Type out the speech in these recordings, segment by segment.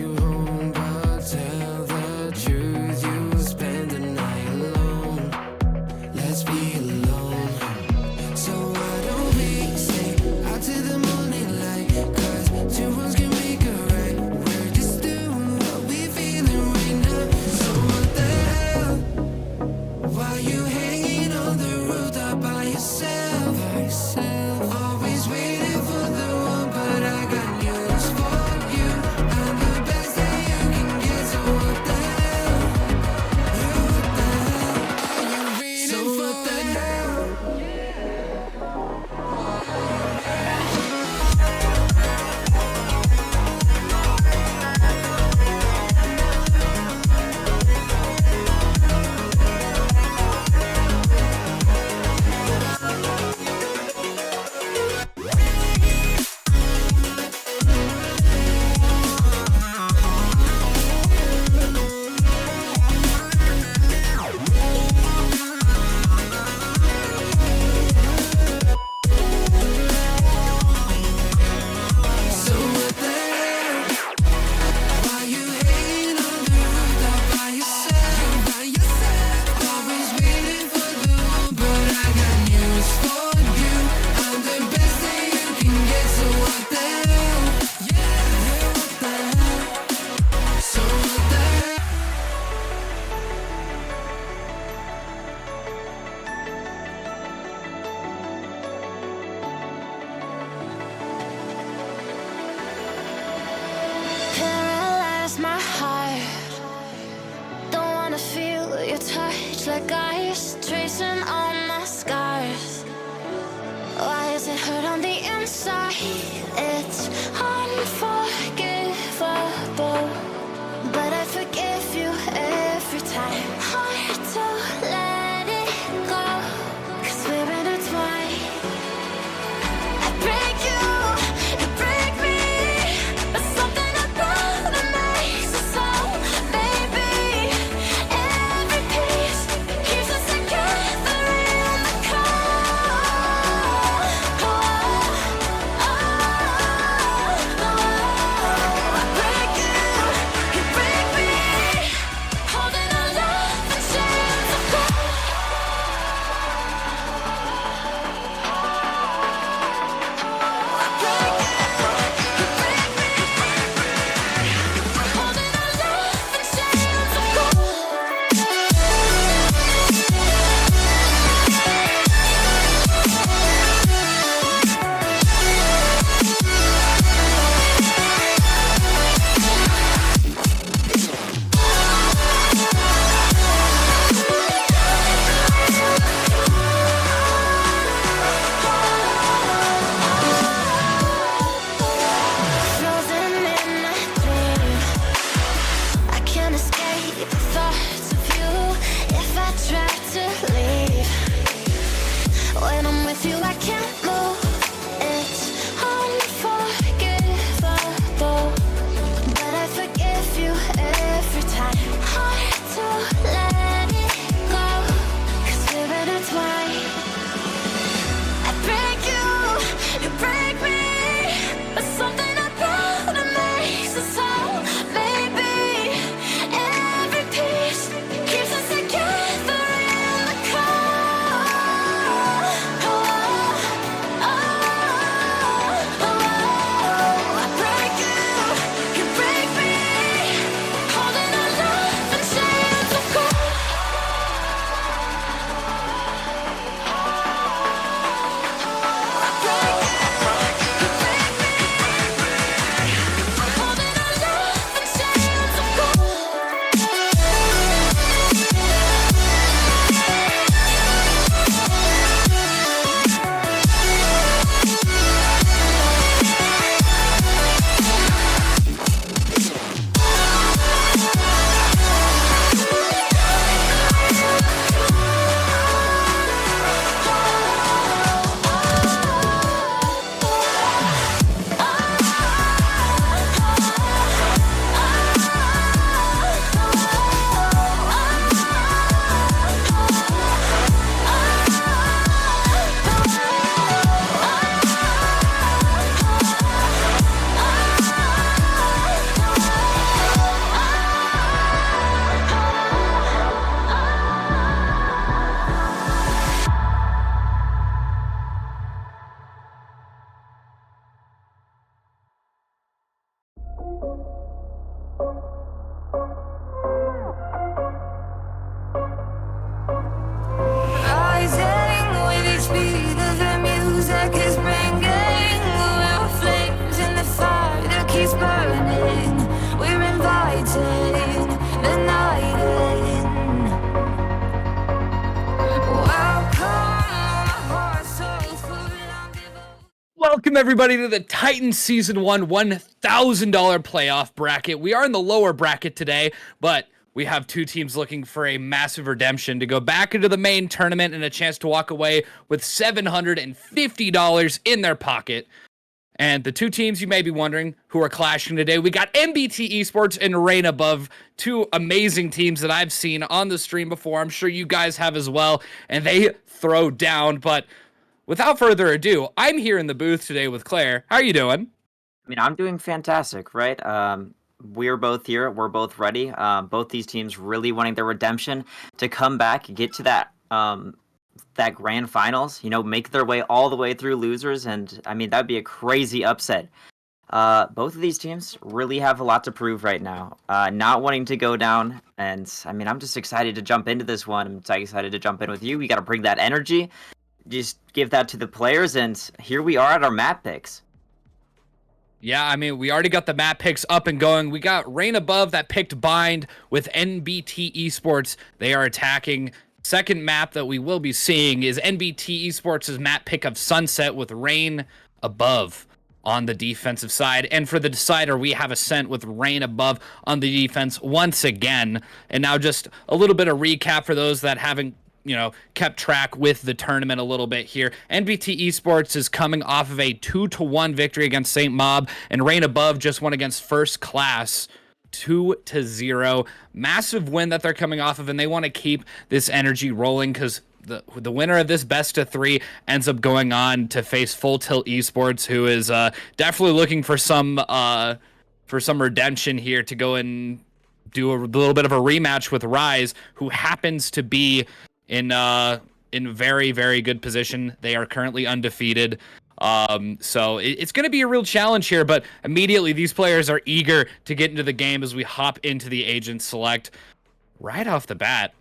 you home, but tell the truth, you'll spend the night alone. Let's be alone. So why don't we stay out to the morning light? 'Cause two wrongs can make a right. We're just doing what we feeling right now. So what the hell? Why you hanging on the rooftop by yourself? Always waiting for the one, but I got news for you. I'm the best that you can get. So what the hell? What the hell are you reading so for? What the hell? So what the hell? Why you hanging on the rooftop by yourself? Always waiting for the one, but I got news for you. I'm the best that you can get. So what the hell? What the hell? So what the hell? Paralyze my heart. Don't wanna feel your touch like ice, tracing all my scars. Why is it hurt on the inside? It's unforgivable, but I forgive you every time. Hard to let it go, 'cause we're intertwined. I break you break me, but something about it makes us so, baby. Every piece keeps us together in the cold. Rising with each beat of the music is bringing. We're flames in the fire that keeps burning. We're inviting the night in. Welcome, my heart so full of devotion. Welcome everybody to the Titans Season 1 $1,000 playoff bracket. We are in the lower bracket today, but we have two teams looking for a massive redemption to go back into the main tournament and a chance to walk away with $750 in their pocket. And the two teams you may be wondering who are clashing today, we got NBT Esports and Reign Above, two amazing teams that I've seen on the stream before. I'm sure you guys have as well, and they throw down. But without further ado, I'm here in the booth today with Claire. How are you doing? I mean, I'm doing fantastic, right? We're both here. We're both ready. Both these teams really wanting their redemption to come back, get to that grand finals. Make their way all the way through losers, and I mean that'd be a crazy upset. Both of these teams really have a lot to prove right now. Not wanting to go down, and I mean I'm just excited to jump into this one. I'm excited to jump in with you. We got to bring that energy, just give that to the players, and here we are at our map picks. Yeah, I mean, we already got the map picks up and going. We got Reign Above that picked Bind with NBT Esports. They are attacking. Second map that we will be seeing is NBT Esports' map pick of Sunset with Reign Above on the defensive side. And for the decider, we have Ascent with Reign Above on the defense once again. And now just a little bit of recap for those that haven't kept track with the tournament a little bit here. NBT Esports is coming off of a 2-1 victory against St. Mob, and Reign Above just won against First Class 2-0. Massive win that they're coming off of, and they want to keep this energy rolling because the winner of this best of three ends up going on to face Full Tilt Esports, who is definitely looking for some redemption here to go and do a little bit of a rematch with Rise, who happens to be in very, very good position. They are currently undefeated. So it's going to be a real challenge here, but immediately these players are eager to get into the game as we hop into the agent select right off the bat.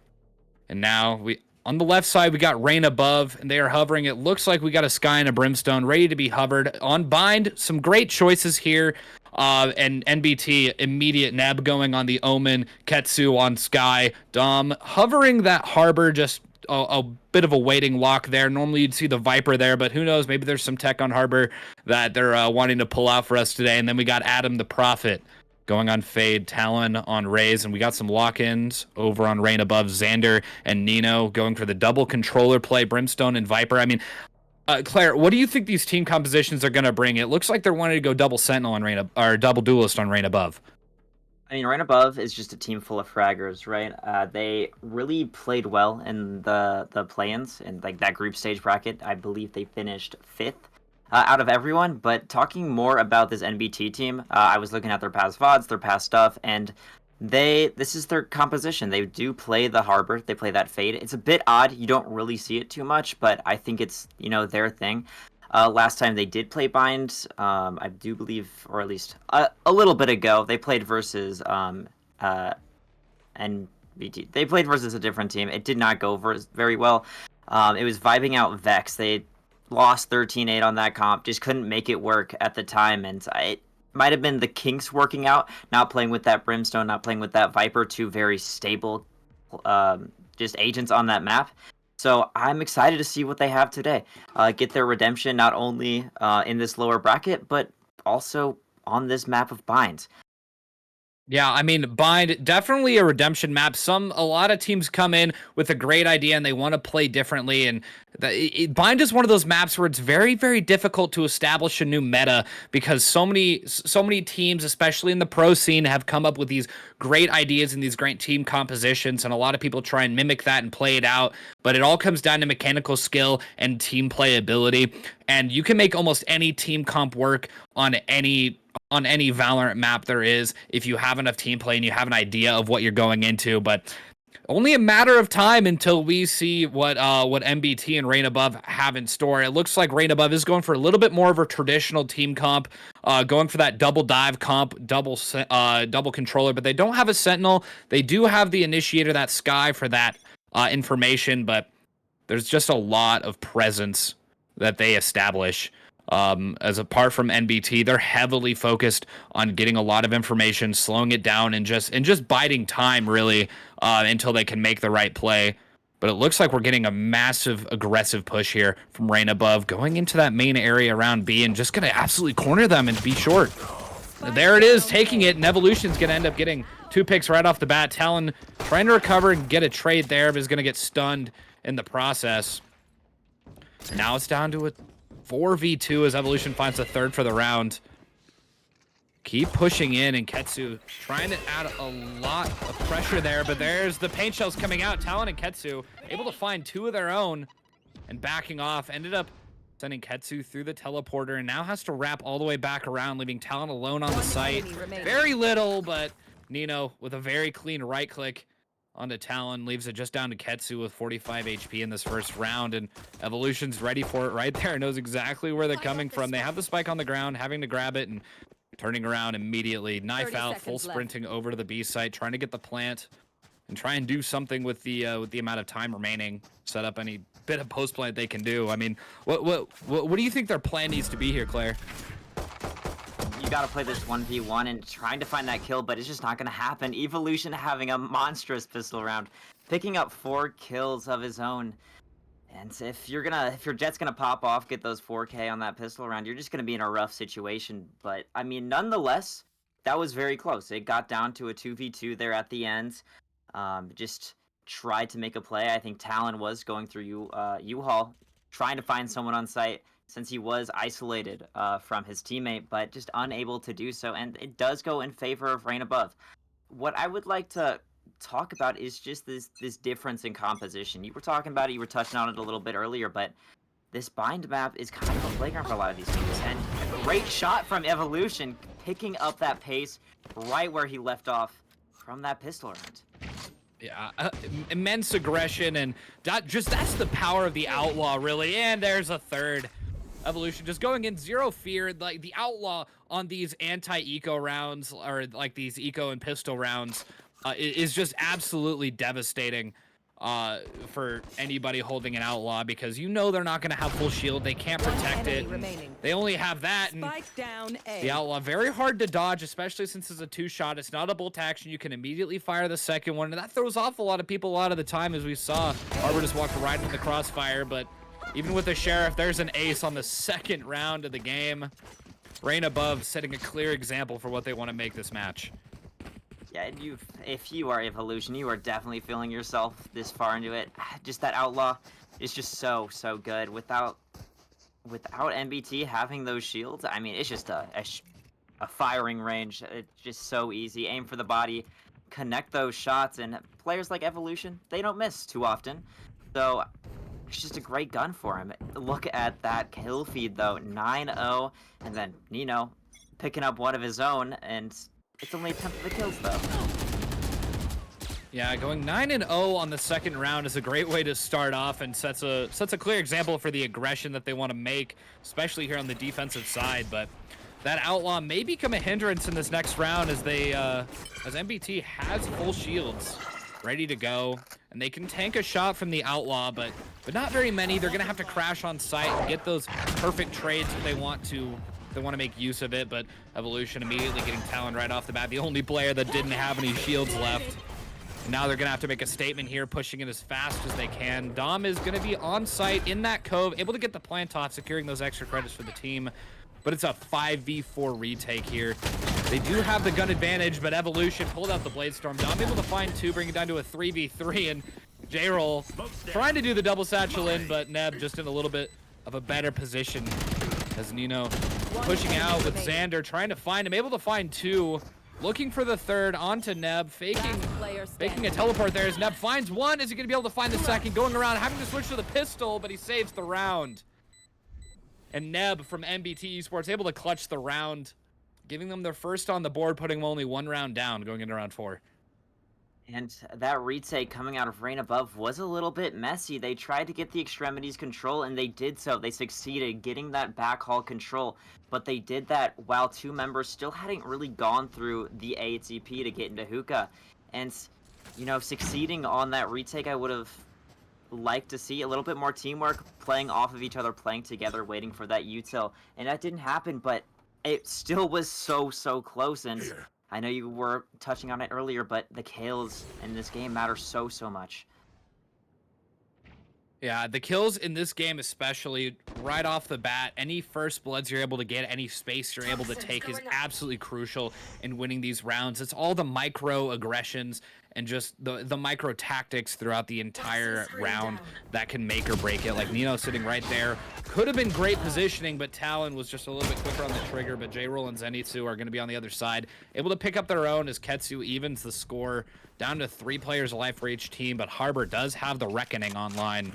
And now on the left side, we got Reign Above, and they are hovering. It looks like we got a Sky and a Brimstone ready to be hovered. On Bind, some great choices here. And NBT, immediate nab going on the Omen, Ketsu on Sky, Dom hovering that Harbor, just a bit of a waiting lock there. Normally you'd see the Viper there, but who knows, maybe there's some tech on Harbor that they're wanting to pull out for us today. And then we got Adam the Prophet going on Fade, Talon on Raze, and we got some lock-ins over on Reign Above, Xander and Nino going for the double controller play, Brimstone and Viper. I mean, Claire, what do you think these team compositions are going to bring? It looks like they're wanting to go double Sentinel on or double Duelist on Reign Above. I mean, Reign Above is just a team full of fraggers, right? They really played well in the play-ins and like that group stage bracket. I believe they finished 5th out of everyone. But talking more about this NBT team, I was looking at their past VODs, their past stuff, and this is their composition. They do play the Harbor. They play that Fade. It's a bit odd. You don't really see it too much, but I think it's, their thing. Last time they did play Bind, I do believe, or at least a little bit ago, they played versus NBT. They played versus a different team. It did not go very well. It was vibing out Vex. They lost 13-8 on that comp. Just couldn't make it work at the time, and it might have been the kinks working out, not playing with that Brimstone, not playing with that Viper, two very stable just agents on that map. So I'm excited to see what they have today. Get their redemption not only in this lower bracket, but also on this map of Bind. Yeah, I mean, Bind, definitely a redemption map. A lot of teams come in with a great idea and they want to play differently. And Bind is one of those maps where it's very, very difficult to establish a new meta because so many teams, especially in the pro scene, have come up with these great ideas and these great team compositions. And a lot of people try and mimic that and play it out. But it all comes down to mechanical skill and team playability. And you can make almost any team comp work on any Valorant map there is if you have enough team play and you have an idea of what you're going into. But only a matter of time until we see what NBT and Rain Above have in store. It looks like Rain Above is going for a little bit more of a traditional team comp, going for that double dive comp, double controller, but they don't have a Sentinel. They do have the Initiator, that Sky, for that information, but there's just a lot of presence that they establish. As apart from NBT, they're heavily focused on getting a lot of information, slowing it down, and just biding time really until they can make the right play. But it looks like we're getting a massive aggressive push here from Rain Above, going into that main area around B and just gonna absolutely corner them and be short. There it is, taking it, and Evolution's gonna end up getting 2 picks right off the bat. Talon trying to recover and get a trade there, but is gonna get stunned in the process. Now it's down to a 4v2 as Evolution finds a third for the round. Keep pushing in, and Ketsu trying to add a lot of pressure there, but there's the paint shells coming out. Talon and Ketsu able to find 2 of their own and backing off. Ended up sending Ketsu through the teleporter and now has to wrap all the way back around, leaving Talon alone on the site. Very little, but Nino with a very clean right click onto Talon leaves it just down to Ketsu with 45 HP in this first round, and Evolution's ready for it right there. Knows exactly where they're coming from. They have the spike on the ground, having to grab it and turning around immediately. Knife out, full sprinting over to the B site, trying to get the plant and try and do something with the amount of time remaining. Set up any bit of post plant they can do. I mean, what do you think their plan needs to be here, Claire? You gotta play this 1v1 and trying to find that kill, but it's just not gonna happen. Evolution having a monstrous pistol round, picking up 4 kills of his own. And if your Jet's gonna pop off, get those 4K on that pistol round, you're just gonna be in a rough situation. But I mean, nonetheless, that was very close. It got down to a 2v2 there at the end. Just tried to make a play. I think Talon was going through U-Haul, trying to find someone on site, since he was isolated from his teammate, but just unable to do so, and it does go in favor of Rain Above. What I would like to talk about is just this difference in composition. You were talking about it, you were touching on it a little bit earlier, but this bind map is kind of a playground for a lot of these teams, and a great shot from Evolution, picking up that pace right where he left off from that pistol round. Yeah, immense aggression, and that's the power of the Outlaw, really. And there's a third. Evolution just going in zero fear. Like the Outlaw on these anti-eco rounds, or like these eco and pistol rounds, is just absolutely devastating for anybody holding an Outlaw, because you know they're not going to have full shield. They can't protect it. They only have that. And the Outlaw, very hard to dodge, especially since it's a 2-shot. It's not a bolt action. You can immediately fire the second one, and that throws off a lot of people a lot of the time, as we saw. Arbor just walked right into the crossfire, but even with the Sheriff, there's an ace on the second round of the game. Rain Above setting a clear example for what they want to make this match. Yeah, if you are Evolution, you are definitely feeling yourself this far into it. Just that Outlaw is just so good. Without NBT having those shields, I mean, it's just a firing range. It's just so easy. Aim for the body, connect those shots, and players like Evolution, they don't miss too often. So it's just a great gun for him. Look at that kill feed though, 9-0, and then Nino picking up one of his own, and it's only a tenth of the kills though. Yeah, going 9-0 on the second round is a great way to start off, and sets a clear example for the aggression that they want to make, especially here on the defensive side. But that Outlaw may become a hindrance in this next round, as NBT has full shields ready to go, and they can tank a shot from the Outlaw, but not very many. They're gonna have to crash on site and get those perfect trades if they want to make use of it. But Evolution immediately getting Talon right off the bat, the only player that didn't have any shields left. Now they're gonna have to make a statement here, pushing it as fast as they can. Dom is gonna be on site in that cove, able to get the plant off, securing those extra credits for the team. But it's a 5v4 retake here. They do have the gun advantage, but Evolution pulled out the Blade Storm. Dom able to find 2, bring it down to a 3v3, and J-Roll trying to do the double satchel in, but Neb just in a little bit of a better position, as Nino pushing out with Xander, trying to find him, able to find 2, looking for the third, onto Neb, faking a teleport there as Neb finds 1. Is he going to be able to find the second? Going around, having to switch to the pistol, but he saves the round. And Neb from NBT Esports able to clutch the round, giving them their first on the board, putting them only 1 round down going into round 4. And that retake coming out of Rain Above was a little bit messy. They tried to get the extremities control, and they did so. They succeeded getting that backhaul control, but they did that while two members still hadn't really gone through the ATP to get into hookah. And, you know, succeeding on that retake, I would have liked to see a little bit more teamwork, playing off of each other, playing together, waiting for that util. And that didn't happen, but it still was so close. And I know you were touching on it earlier, but the kills in this game matter so much. Yeah, the kills in this game, especially right off the bat, any first bloods you're able to get, any space you're able to take is absolutely crucial in winning these rounds. It's all the micro aggressions and just the micro tactics throughout the entire round that can make or break it. Like Nino sitting right there. Could have been great positioning, but Talon was just a little bit quicker on the trigger. But J-Roll and Zenitsu are going to be on the other side, able to pick up their own as Ketsu evens the score down to 3 players alive for each team. But Harbor does have the Reckoning online,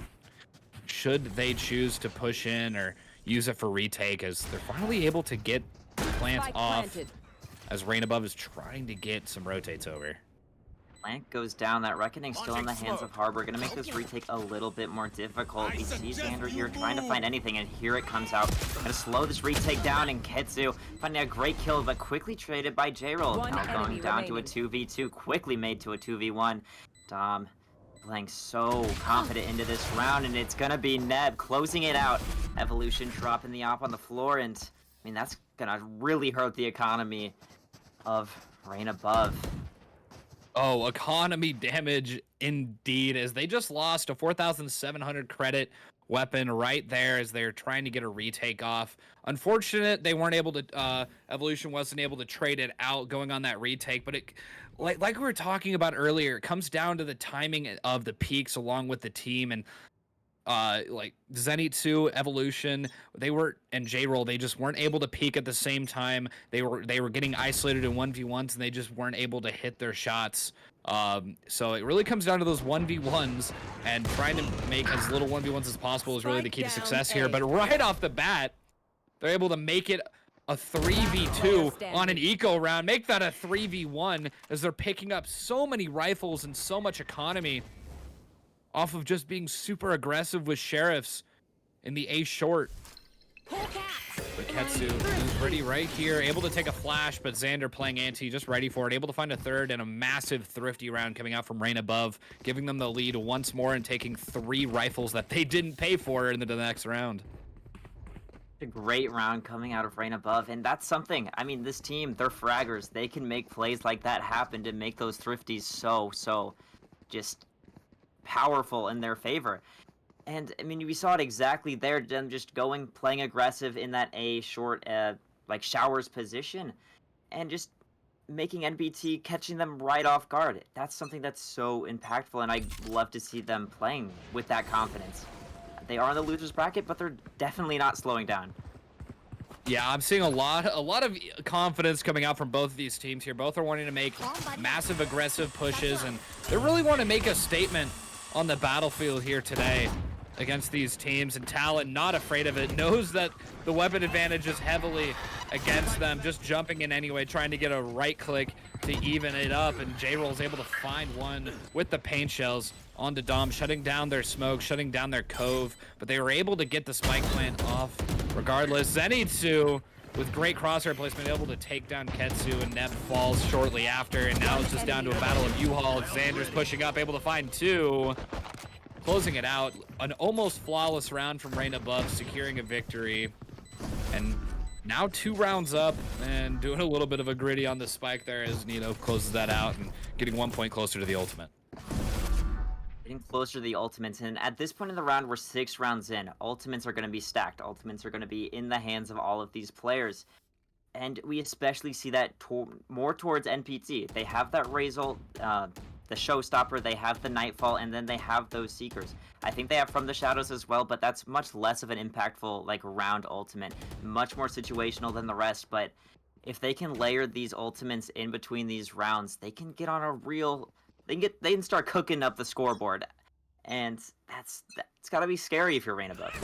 should they choose to push in or use it for retake, as they're finally able to get plants off as Rain Above is trying to get some rotates over. Plant goes down. That Reckoning still in the hands of Harbor. Gonna make this retake a little bit more difficult. We see Xander here trying to find anything, and here it comes out. Gonna slow this retake down, and Ketsu finding a great kill, but quickly traded by J-Roll. Now going down to a 2v2, quickly made to a 2v1. Dom playing so confident into this round, and it's gonna be Neb closing it out. Evolution dropping the op on the floor, and I mean, that's gonna really hurt the economy of Rain Above. Oh, economy damage indeed, as they just lost a 4,700 credit weapon right there as they're trying to get a retake off. Unfortunate they weren't able to, Evolution wasn't able to trade it out going on that retake, but it, like we were talking about earlier, it comes down to the timing of the peaks along with the team. And like Zenitsu, Evolution, and J-Roll, they just weren't able to peak at the same time. They were getting isolated in 1v1s, and they just weren't able to hit their shots. So it really comes down to those 1v1s, and trying to make as little 1v1s as possible is really the key to success here. But right off the bat, they're able to make it a 3v2 on an eco round, make that a 3v1, as they're picking up so many rifles and so much economy off of just being super aggressive with sheriffs in the A short. But Ketsu is ready right here, able to take a flash, but Xander playing anti, just ready for it, able to find a third, and a massive thrifty round coming out from Rain Above, giving them the lead once more and taking 3 rifles that they didn't pay for into the next round. A great round coming out of Rain Above, and that's something. I mean, this team, they're fraggers. They can make plays like that happen to make those thrifties so just powerful in their favor. And I mean, we saw it exactly there, them just playing aggressive in that A short, like showers position, and just making NBT, catching them right off guard. That's something that's so impactful, and I love to see them playing with that confidence. They are in the losers bracket, but they're definitely not slowing down. Yeah, I'm seeing a lot of confidence coming out from both of these teams here. Both are wanting to make massive aggressive pushes, and they really want to make a statement on the battlefield here today against these teams. And Talon, not afraid of it, knows that the weapon advantage is heavily against them, just jumping in anyway, trying to get a right click to even it up. And J-Roll's able to find one with the paint shells onto Dom, shutting down their smoke, shutting down their cove, but they were able to get the spike plant off regardless. Zenitsu, with great crosshair placement, able to take down Ketsu, and Neb falls shortly after, and now it's just down to a battle of U-Haul. Xander's pushing up, able to find 2. Closing it out, an almost flawless round from Rain Above, securing a victory. And now 2 rounds up, and doing a little bit of a gritty on the spike there as Nino closes that out and getting 1 point closer to the ultimate. Getting closer to the ultimates, and at this point in the round, we're 6 rounds in. Ultimates are going to be stacked. Ultimates are going to be in the hands of all of these players. And we especially see that more towards NPT. They have that Razor, the Showstopper, they have the Nightfall, and then they have those Seekers. I think they have From the Shadows as well, but that's much less of an impactful like round ultimate. Much more situational than the rest, but if they can layer these ultimates in between these rounds, they can get on a real... They can start cooking up the scoreboard, and it's got to be scary if you're Rain Above.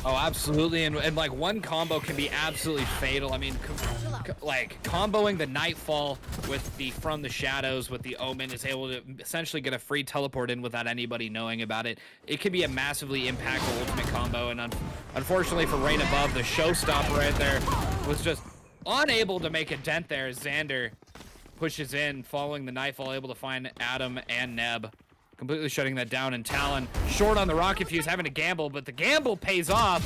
Oh, absolutely, and like one combo can be absolutely fatal. I mean, like comboing the Nightfall with the From the Shadows with the Omen is able to essentially get a free teleport in without anybody knowing about it. It can be a massively impactful ultimate combo, and unfortunately for Rain Above, the showstopper right there was just unable to make a dent there as Xander pushes in, following the Nightfall, able to find Adam and Neb. Completely shutting that down, and Talon short on the rocket fuse, having to gamble, but the gamble pays off.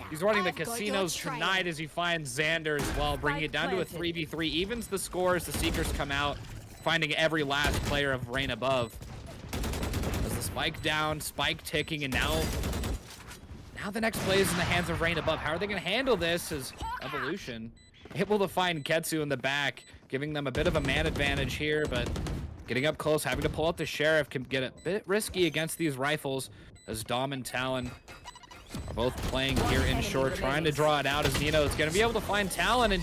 He's running the casinos tonight as he finds Xander as well, bringing it down to a 3v3. Evens the scores, the Seekers come out, finding every last player of Rain Above. As the spike down, spike ticking, and now the next play is in the hands of Rain Above. How are they going to handle this as Evolution able to find Ketsu in the back, giving them a bit of a man advantage here, but getting up close, having to pull out the Sheriff can get a bit risky against these rifles as Dom and Talon are both playing here in short, trying to draw it out as Nino is going to be able to find Talon, and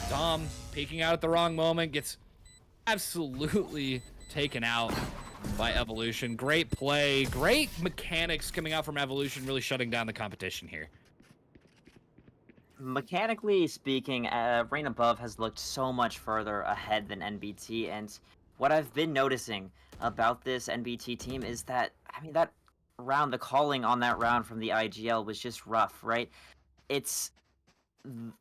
Dom peeking out at the wrong moment gets absolutely taken out by Evolution. Great play, great mechanics coming out from Evolution, really shutting down the competition here. Mechanically speaking, Rain Above has looked so much further ahead than NBT, and what I've been noticing about this NBT team is that, I mean, that round, the calling on that round from the IGL was just rough, right? It's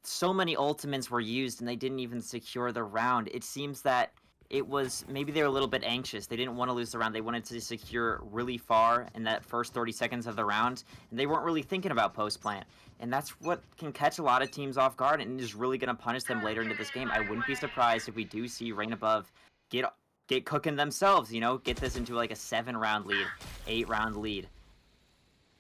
so many ultimates were used and they didn't even secure the round. It seems that it was, maybe they were a little bit anxious. They didn't want to lose the round. They wanted to secure really far in that first 30 seconds of the round, and they weren't really thinking about post-plant. And that's what can catch a lot of teams off guard and is really going to punish them later into this game. I wouldn't be surprised if we do see Rain Above get cooking themselves, you know, get this into like a 7-round lead, 8-round lead.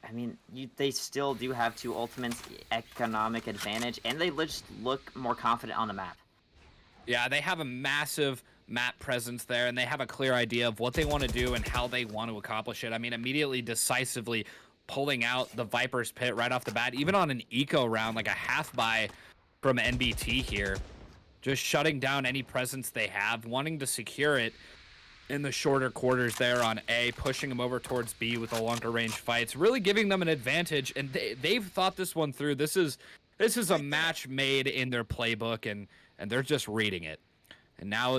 I mean, they still do have 2 ultimates, economic advantage, and they just look more confident on the map. Yeah, they have a massive map presence there, and they have a clear idea of what they want to do and how they want to accomplish it. I mean, immediately, decisively pulling out the Viper's Pit right off the bat, even on an eco round, like a half buy from NBT here. Just shutting down any presence they have, wanting to secure it in the shorter quarters there on A, pushing them over towards B with the longer range fights, really giving them an advantage, and they've thought this one through. This is a match made in their playbook, and they're just reading it. And now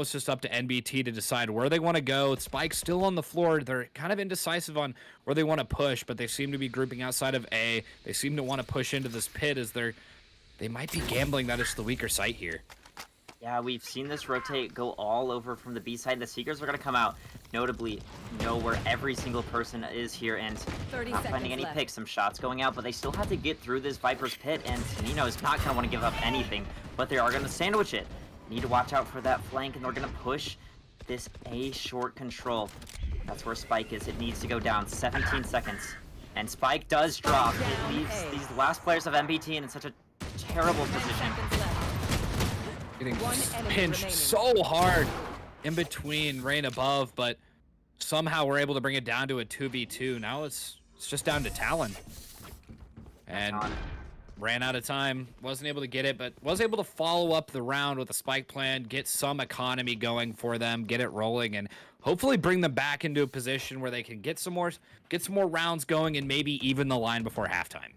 it's just up to NBT to decide where they want to go. Spike's still on the floor. They're kind of indecisive on where they want to push, but they seem to be grouping outside of A. They seem to want to push into this pit as they might be gambling that it's the weaker site here. Yeah, we've seen this rotate go all over from the B side. The Seekers are going to come out, notably know where every single person is here and not finding any picks. Some shots going out, but they still have to get through this Viper's Pit, and Nino is not going to want to give up anything, but they are going to sandwich it. Need to watch out for that flank, and they're going to push this A short control. That's where Spike is. It needs to go down. 17 seconds. And Spike does drop. It leaves these last players of NBT in such a terrible position. Getting pinched so hard in between Rain Above, but somehow we're able to bring it down to a 2v2. Now it's just down to Talon. And ran out of time, wasn't able to get it, but was able to follow up the round with a spike plan, get some economy going for them, get it rolling, and hopefully bring them back into a position where they can get some more rounds going and maybe even the line before halftime.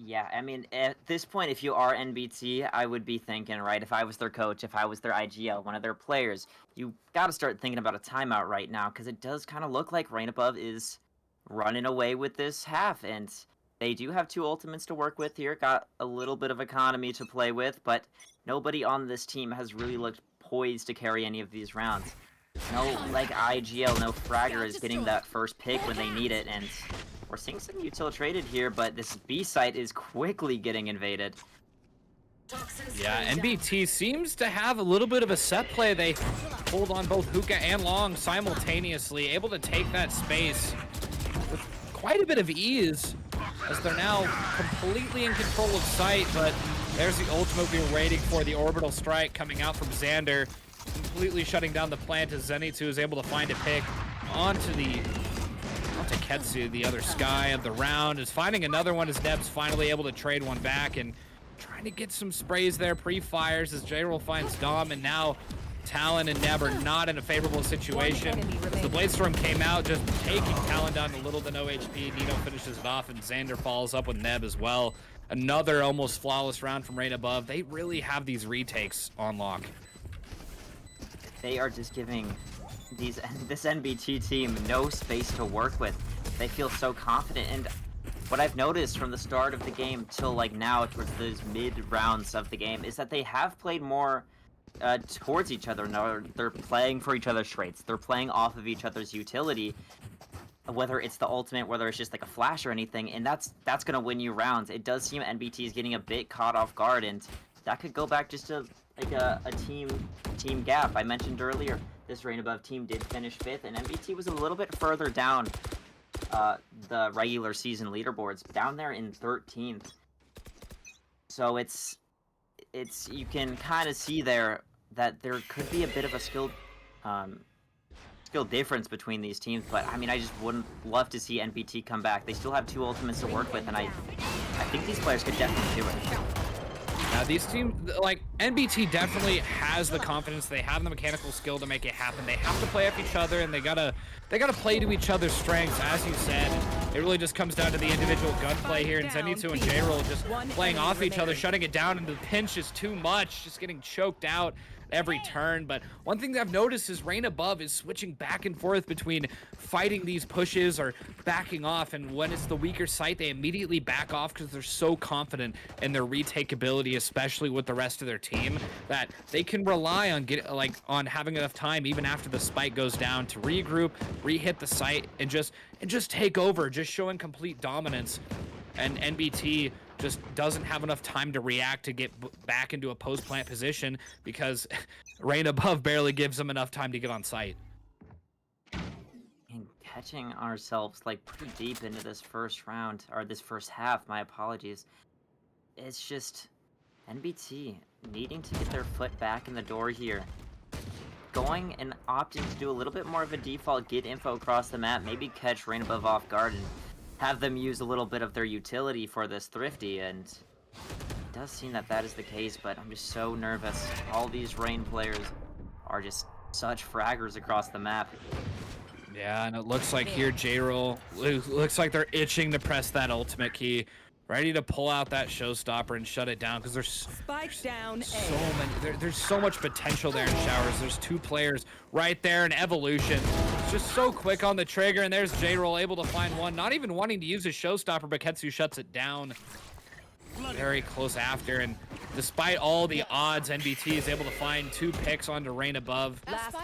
Yeah, I mean, at this point, if you are NBT, I would be thinking, right, if I was their coach, if I was their IGL, one of their players, you got to start thinking about a timeout right now, because it does kind of look like Rain Above is running away with this half, and they do have 2 ultimates to work with here, got a little bit of economy to play with, but nobody on this team has really looked poised to carry any of these rounds. No, like IGL, no Fragger is getting that first pick when they need it, and we're seeing some util traded here, but this B site is quickly getting invaded. Yeah, NBT seems to have a little bit of a set play. They hold on both Hookah and Long simultaneously, able to take that space with quite a bit of ease, as they're now completely in control of site, but there's the ultimate we were waiting for, the orbital strike coming out from Xander, completely shutting down the plant as Zenitsu is able to find a pick onto Ketsu, the other Sky of the round, is finding another one as Neb's finally able to trade one back and trying to get some sprays there, pre-fires as J-Roll finds Dom, and now Talon and Neb are not in a favorable situation. As the Blade Storm came out, just taking Talon down to little to no HP. Nino finishes it off, and Xander follows up with Neb as well. Another almost flawless round from Rain Above. They really have these retakes on lock. They are just giving this NBT team no space to work with. They feel so confident, and what I've noticed from the start of the game till like now, towards those mid rounds of the game, is that they have played more towards each other. Now they're playing for each other's traits. They're playing off of each other's utility, whether it's the ultimate, whether it's just like a flash or anything, and that's gonna win you rounds. It does seem NBT is getting a bit caught off guard, and that could go back just to like a team gap. I mentioned earlier, this Rain Above team did finish 5th, and NBT was a little bit further down the regular season leaderboards, down there in 13th. So it's you can kind of see there that there could be a bit of a skill difference between these teams, but I mean, I just wouldn't love to see NBT come back. They still have 2 ultimates to work with, and I think these players could definitely do it. Now, these teams, like, NBT definitely has the confidence. They have the mechanical skill to make it happen. They have to play off each other, and they gotta play to each other's strengths, as you said. It really just comes down to the individual gunplay here, and Zenitsu and J-Roll just playing off each other, shutting it down, and the pinch is too much, just getting choked out every turn. But one thing that I've noticed is Rain Above is switching back and forth between fighting these pushes or backing off, and when it's the weaker site, they immediately back off because they're so confident in their retake ability, especially with the rest of their team, that they can rely on having enough time even after the spike goes down to regroup, re-hit the site, and just take over, just showing complete dominance. And NBT just doesn't have enough time to react to get back into a post-plant position because Rain Above barely gives them enough time to get on site. And catching ourselves like pretty deep into this first round, or this first half, my apologies. It's just NBT needing to get their foot back in the door here. Going and opting to do a little bit more of a default get info across the map, maybe catch Rain Above off guard and have them use a little bit of their utility for this Thrifty, and it does seem that that is the case, but I'm just so nervous. All these Rain players are just such fraggers across the map. Yeah, and it looks like here J-Roll, looks like they're itching to press that ultimate key, ready to pull out that showstopper and shut it down, because there's there's so much potential there in Showers. There's 2 players right there in Evolution. It's just so quick on the trigger, and there's J-Roll able to find one, not even wanting to use his showstopper, but Ketsu shuts it down very close after, and despite all the odds, NBT is able to find 2 picks onto Rain Above,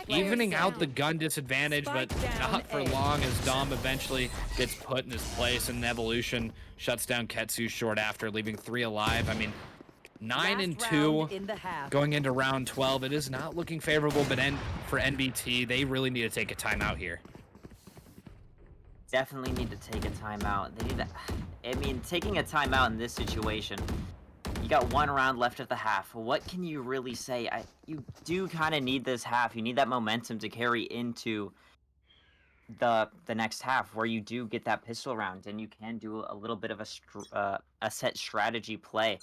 evening out the gun disadvantage, but not for long, as Dom eventually gets put in his place, and Evolution shuts down Ketsu short after, leaving 3 alive. I mean, 9-2 going into round 12. It is not looking favorable, but for NBT, they really need to take a timeout here. Definitely need to take a timeout. They need to, I mean, taking a timeout in this situation, you got 1 round left of the half. What can you really say? You do kind of need this half. You need that momentum to carry into the next half, where you do get that pistol round, and you can do a little bit of a set strategy play.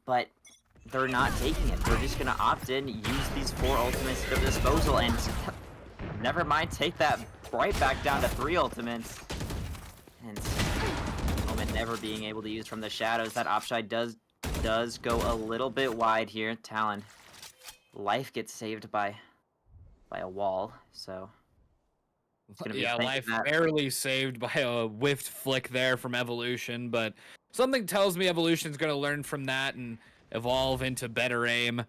But they're not taking it. They're just gonna opt in, use these 4 ultimates at their disposal, and never mind, take that right back down to 3 ultimates. And moment never being able to use from the shadows. That opshot does go a little bit wide here. Talon, life gets saved by a wall, so it's gonna be life barely saved by a whiffed flick there from Evolution, but something tells me Evolution's going to learn from that and evolve into better aim.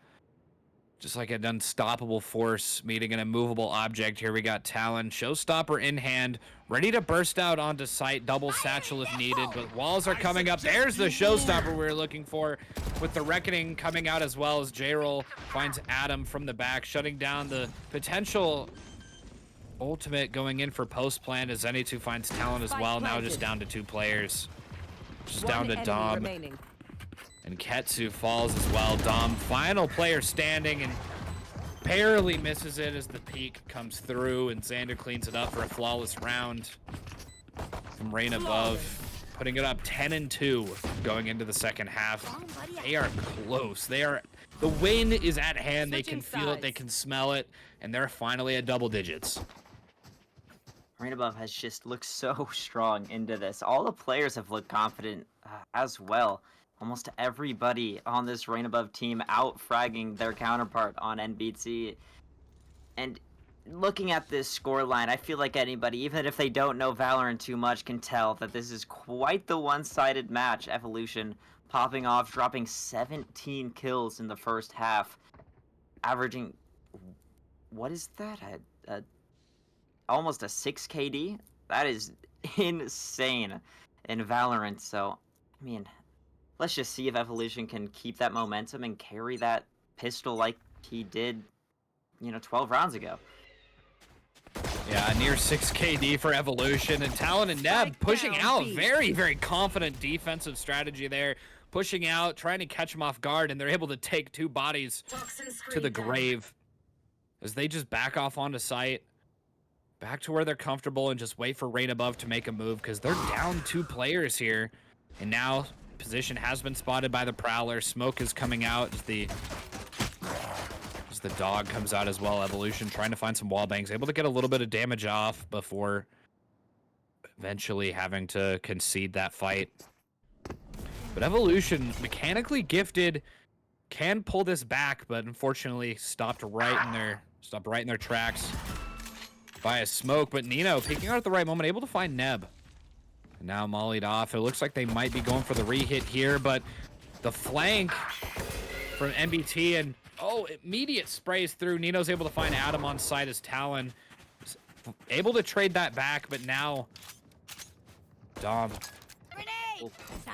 Just like an unstoppable force meeting an immovable object. Here we got Talon, showstopper in hand, ready to burst out onto site, double satchel if needed, but walls are coming up. There's the showstopper we were looking for, with the Reckoning coming out as well, as J-Roll finds Adam from the back, shutting down the potential ultimate going in for post plan, as Zenitsu finds Talon as well. Now just down to 2 players. Just down to Dom. And Ketsu falls as well. Dom, final player standing, and barely misses it as the peak comes through, and Xander cleans it up for a flawless round from Rain Above, putting it up 10-2 going into the second half. They are close. They are The win is at hand. They can Switching feel it. They sides. can smell it. And they're finally at double digits. Rain Above has just looked so strong into this. All the players have looked confident as well. Almost everybody on this Rain Above team out-fragging their counterpart on NBT. And looking at this scoreline, I feel like anybody, even if they don't know Valorant too much, can tell that this is quite the one-sided match. Evolution popping off, dropping 17 kills in the first half, averaging, what is that? Almost a 6 KD? That is insane in Valorant. So, I mean, let's just see if Evolution can keep that momentum and carry that pistol like he did, 12 rounds ago. Yeah, near 6 KD for Evolution, and Talon and Neb pushing out. Very, very confident defensive strategy there. Pushing out, trying to catch him off guard, and they're able to take 2 bodies to the grave as they just back off onto site. Back to where they're comfortable and just wait for Rain Above to make a move because they're down 2 players here. And now position has been spotted by the Prowler. Smoke is coming out as the dog comes out as well. Evolution trying to find some wall bangs. Able to get a little bit of damage off before eventually having to concede that fight. But Evolution, mechanically gifted, can pull this back, but unfortunately stopped right in their tracks by a smoke. But Nino peeking out at the right moment, able to find Neb. And now mollied off. It looks like they might be going for the re-hit here, but the flank from NBT and immediate sprays through. Nino's able to find Adam on site as Talon is able to trade that back, but now Dom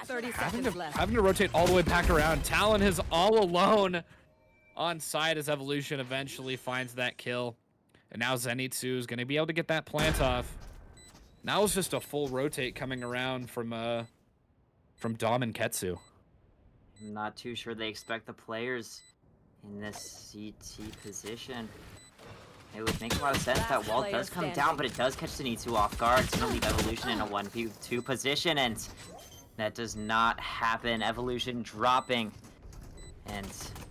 30 seconds left. having to rotate all the way back around. Talon is all alone on site as Evolution eventually finds that kill. And now Zenitsu is going to be able to get that plant off. Now it's just a full rotate coming around from Dom and Ketsu. I'm not too sure they expect the players in this CT position. It would make a lot of sense. That wall does come down, but it does catch Zenitsu off guard. It's going to leave Evolution in a 1v2 position, and that does not happen. Evolution dropping. And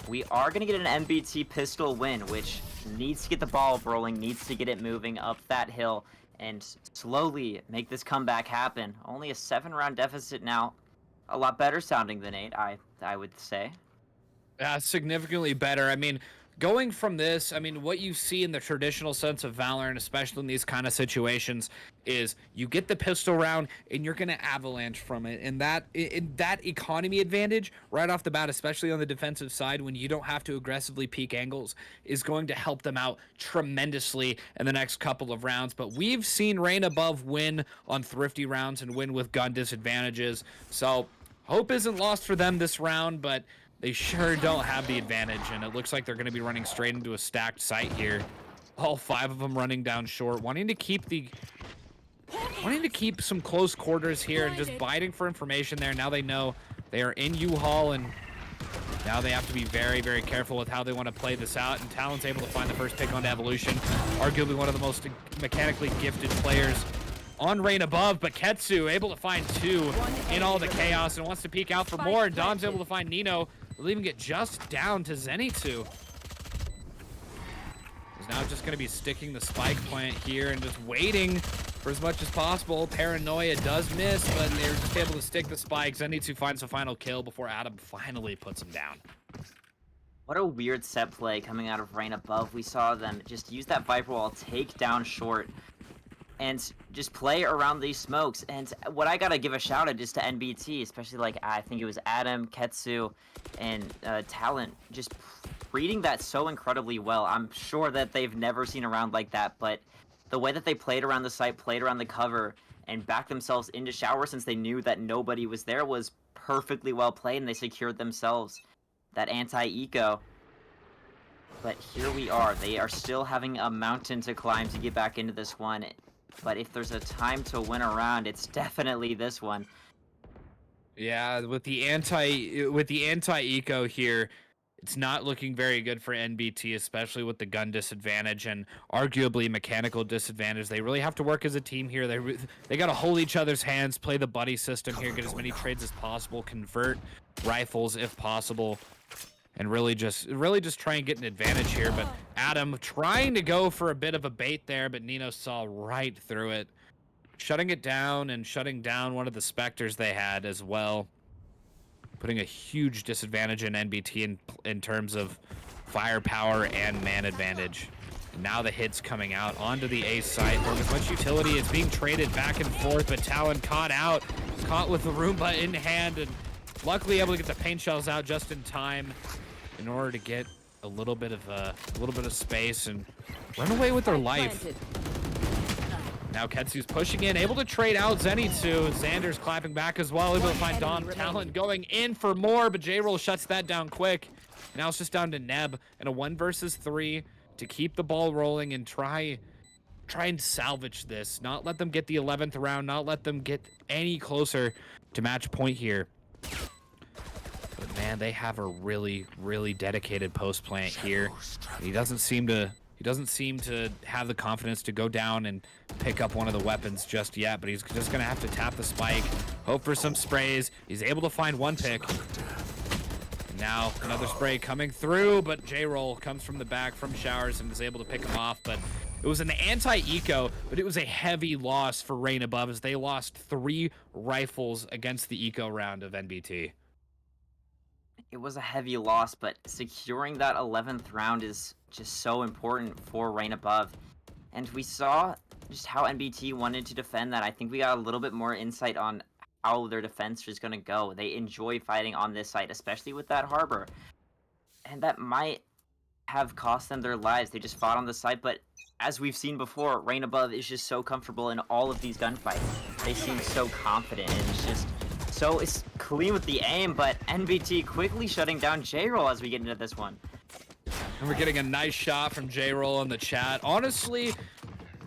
we are going to get an NBT pistol win, which needs to get the ball rolling, needs to get it moving up that hill, and slowly make this comeback happen. Only a 7-round deficit now. A lot better sounding than 8, I would say. Significantly better. I mean, going from this, what you see in the traditional sense of Valorant, especially in these kind of situations, is you get the pistol round and you're going to avalanche from it. And that economy advantage right off the bat, especially on the defensive side, when you don't have to aggressively peek angles, is going to help them out tremendously in the next couple of rounds. But we've seen Rain Above win on thrifty rounds and win with gun disadvantages. So hope isn't lost for them this round, but they sure don't have the advantage, and it looks like they're going to be running straight into a stacked site here. All 5 of them running down short, wanting to keep some close quarters here and just biting for information there. Now they know they are in U-Haul, and now they have to be very, very careful with how they want to play this out. And Talon's able to find the first pick onto Evolution, arguably one of the most mechanically gifted players on Rain Above, but Ketsu able to find 2 in all the chaos and wants to peek out for more. And Dom's able to find Nino, leaving it just down to Zenitsu. He's now just going to be sticking the spike plant here and just waiting for as much as possible. Paranoia does miss, but they're just able to stick the spike. Zenitsu finds the final kill before Adam finally puts him down. What a weird set play coming out of Rain Above. We saw them just use that Viper Wall, take down short, and just play around these smokes. And what I gotta give a shout out is to NBT, especially I think it was Adam, Ketsu, and Talent, just reading that so incredibly well. I'm sure that they've never seen a round like that, but the way that they played around the site, played around the cover, and backed themselves into shower since they knew that nobody was there was perfectly well played, and they secured themselves that anti-eco. But here we are. They are still having a mountain to climb to get back into this one. But if there's a time to win a round, it's definitely this one. Yeah, with the anti-eco here, it's not looking very good for NBT, especially with the gun disadvantage and arguably mechanical disadvantage. They really have to work as a team here. They got to hold each other's hands, play the buddy system here, get as many trades as possible, convert rifles if possible. and really just try and get an advantage here. But Adam trying to go for a bit of a bait there, but Nino saw right through it, shutting it down and shutting down one of the Spectres they had as well, putting a huge disadvantage in NBT in terms of firepower and man advantage. And now the hits coming out onto the A site. With much utility, it's being traded back and forth, but Talon caught with the Roomba in hand, and luckily able to get the paint shells out just in time in order to get a little bit of space and run away with their life. Now Ketsu's pushing in, able to trade out Zenitsu. Xander's clapping back as well, able to find Dom. Talon going in for more, but J-Roll shuts that down quick. Now it's just down to Neb and a 1 versus 3 to keep the ball rolling and try and salvage this. Not let them get the 11th round, not let them get any closer to match point here. But man, they have a really, really dedicated post plant here. He doesn't seem to have the confidence to go down and pick up one of the weapons just yet, but he's just gonna have to tap the spike, hope for some sprays. He's able to find one pick. Now another spray coming through, but J-Roll comes from the back from showers and is able to pick him off. But it was an anti-eco, but it was a heavy loss for Rain Above as they lost 3 rifles against the eco round of NBT. It was a heavy loss, but securing that 11th round is just so important for Rain Above. And we saw just how NBT wanted to defend that. I think we got a little bit more insight on how their defense is going to go. They enjoy fighting on this site, especially with that harbor. And that might have cost them their lives. They just fought on the site, but as we've seen before, Rain Above is just so comfortable in all of these gunfights. They seem so confident, and it's clean with the aim, but NBT quickly shutting down J-Roll as we get into this one. And we're getting a nice shot from J-Roll in the chat. Honestly,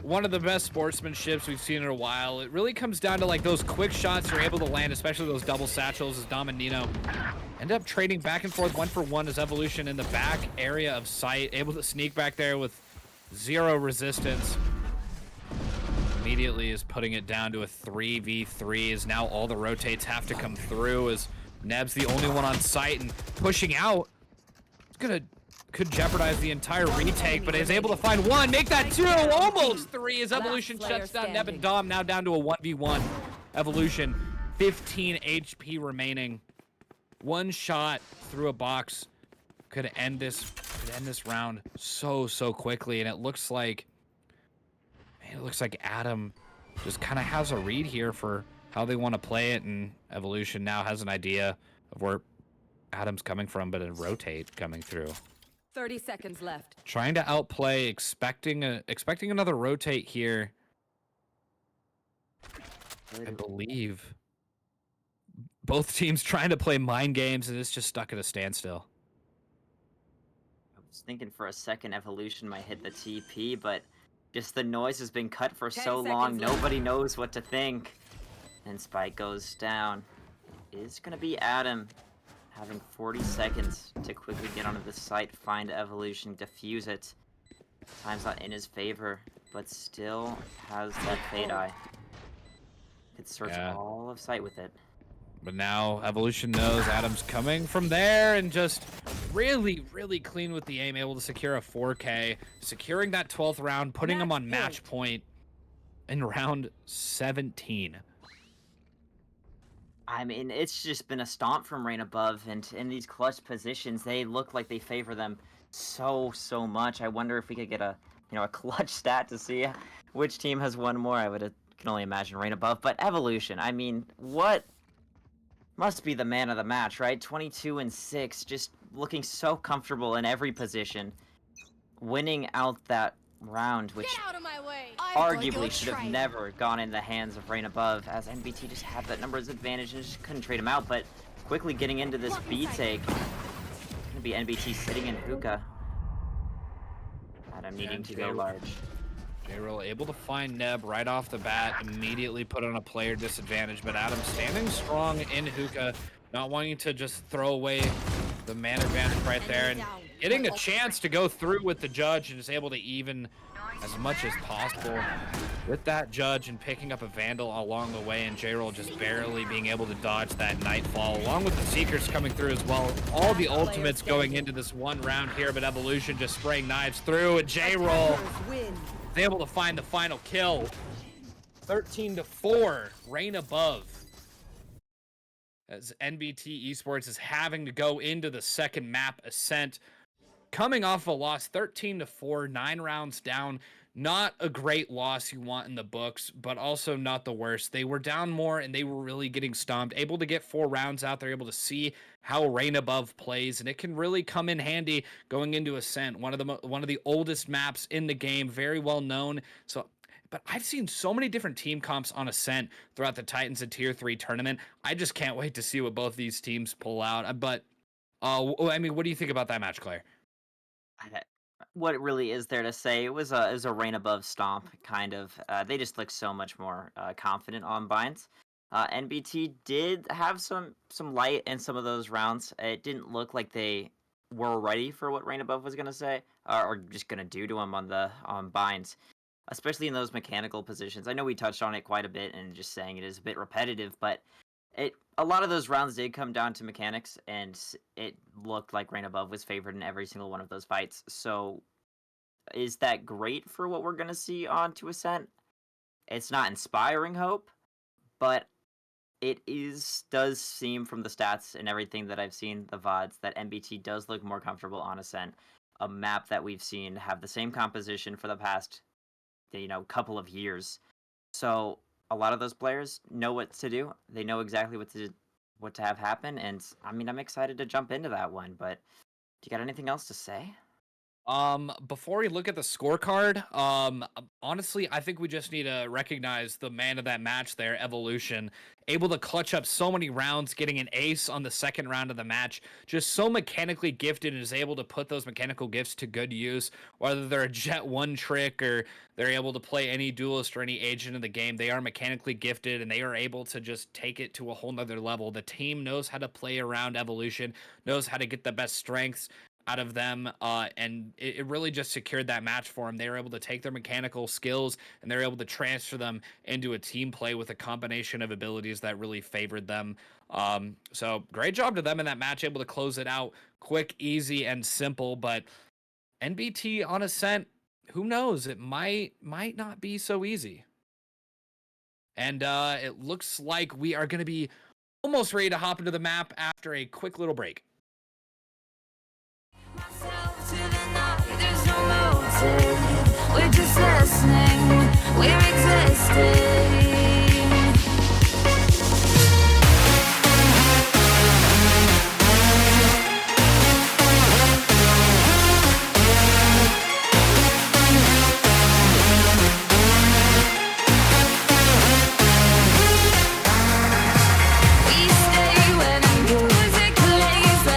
one of the best sportsmanships we've seen in a while. It really comes down to like those quick shots you're able to land, especially those double satchels as Dom and Nino end up trading back and forth 1 for 1 as Evolution in the back area of sight, able to sneak back there with 0 resistance. Immediately is putting it down to a 3v3 as now all the rotates have to come through as Neb's the only one on site and pushing out. It's could jeopardize the entire retake, but is able to find 1, make that 2, almost 3 as Evolution shuts down Neb and Dom, now down to a 1v1. Evolution, 15 HP remaining. 1 shot through a box could end this round so quickly, and it looks like Adam just kind of has a read here for how they want to play it, and Evolution now has an idea of where Adam's coming from, but a rotate coming through. 30 seconds left. Trying to outplay, expecting another rotate here. I believe both teams trying to play mind games, and it's just stuck at a standstill. I was thinking for a second Evolution might hit the TP, but just the noise has been cut for so long, nobody knows what to think. And Spike goes down. It's gonna be Adam having 40 seconds to quickly get onto the site, find Evolution, defuse it. Time's not in his favor, but still has that fade eye. Could search all of sight with it. But now Evolution knows Adam's coming from there and just really clean with the aim, able to secure a 4K, securing that 12th round, putting him on match point in round 17. I mean, it's just been a stomp from Rain Above, and in these clutch positions, they look like they favor them so much. I wonder if we could get a clutch stat to see which team has won more. I can only imagine Rain Above, but Evolution, I mean, what must be the man of the match, right? 22-6, just looking so comfortable in every position, winning out that round, which Get out of my way. arguably should have never gone in the hands of Rain Above, as NBT just had that numbers advantage and just couldn't trade him out. But quickly getting into this B take, it's gonna be NBT sitting in hookah. Adam needing to go large. J-Roll able to find Neb right off the bat, immediately put on a player disadvantage, but Adam standing strong in hookah, not wanting to just throw away the man advantage right there. And getting a chance to go through with the judge and is able to even as much as possible with that judge and picking up a Vandal along the way, and J-Roll just barely being able to dodge that Nightfall, along with the Seekers coming through as well. All the ultimates going into this one round here, but Evolution just spraying knives through, and J-Roll is able to find the final kill. 13-4, reign above. As NBT Esports is having to go into the second map, Ascent. Coming off a loss, 13-4, 9 rounds down. Not a great loss you want in the books, but also not the worst. They were down more and they were really getting stomped. Able to get 4 rounds out. They're able to see how Reign Above plays, and it can really come in handy going into Ascent. One of the oldest maps in the game, very well known. But I've seen so many different team comps on Ascent throughout the Titans of Tier 3 tournament. I just can't wait to see what both these teams pull out. But I mean, what do you think about that match, Claire? What really is there to say? It was a reign above stomp, kind of. They just look so much more confident on binds. NBT did have some light in some of those rounds. It didn't look like they were ready for what reign above was gonna say or just gonna do to them on binds, especially in those mechanical positions. I know we touched on it quite a bit, and just saying it is a bit repetitive, but a lot of those rounds did come down to mechanics, and it looked like Reign Above was favored in every single one of those fights. So, is that great for what we're gonna see on to Ascent? It's not inspiring hope, but it does seem from the stats and everything that I've seen, the VODs, that NBT does look more comfortable on Ascent, a map that we've seen have the same composition for the past, couple of years. So a lot of those players know what to do. They know exactly what to have happen, and I mean, I'm excited to jump into that one. But do you got anything else to say? Before we look at the scorecard, honestly, I think we just need to recognize the man of that match there, Evolution. Able to clutch up so many rounds, getting an ace on the second round of the match. Just so mechanically gifted and is able to put those mechanical gifts to good use. Whether they're a Jet 1 trick or they're able to play any duelist or any agent in the game, they are mechanically gifted and they are able to just take it to a whole nother level. The team knows how to play around Evolution, knows how to get the best strengths out of them, and it really just secured that match for them. They were able to take their mechanical skills and they're able to transfer them into a team play with a combination of abilities that really favored them. So great job to them in that match, able to close it out quick, easy, and simple. But NBT on Ascent, who knows? It might not be so easy. And it looks like we are going to be almost ready to hop into the map after a quick little break. Myself to the night, there's no motive. We're just listening, we're existing. We stay when the music plays.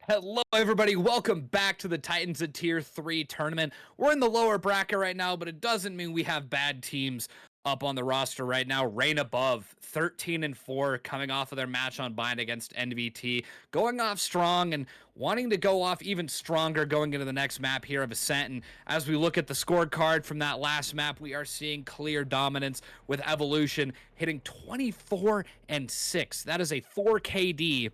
Hello, everybody. Welcome back to the Titans of Tier 3 tournament. We're in the lower bracket right now, but it doesn't mean we have bad teams up on the roster right now. Reign Above, 13-4, coming off of their match on Bind against NBT, going off strong and wanting to go off even stronger going into the next map here of Ascent. And as we look at the scorecard from that last map, we are seeing clear dominance with Evolution hitting 24-6. That is a 4 KD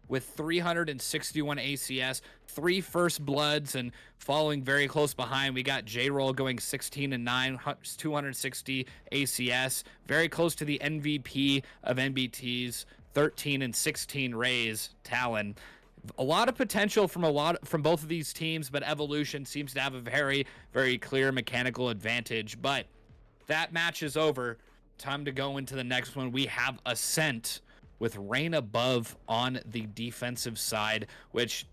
with 361 ACS, 3 first bloods, and following very close behind, we got J-Roll going 16-9, 260 ACS, very close to the MVP of NBT's 13-16 Rays, Talon. A lot of potential from both of these teams, but Evolution seems to have a very, very clear mechanical advantage. But that match is over. Time to go into the next one. We have Ascent with Reign Above on the defensive side, which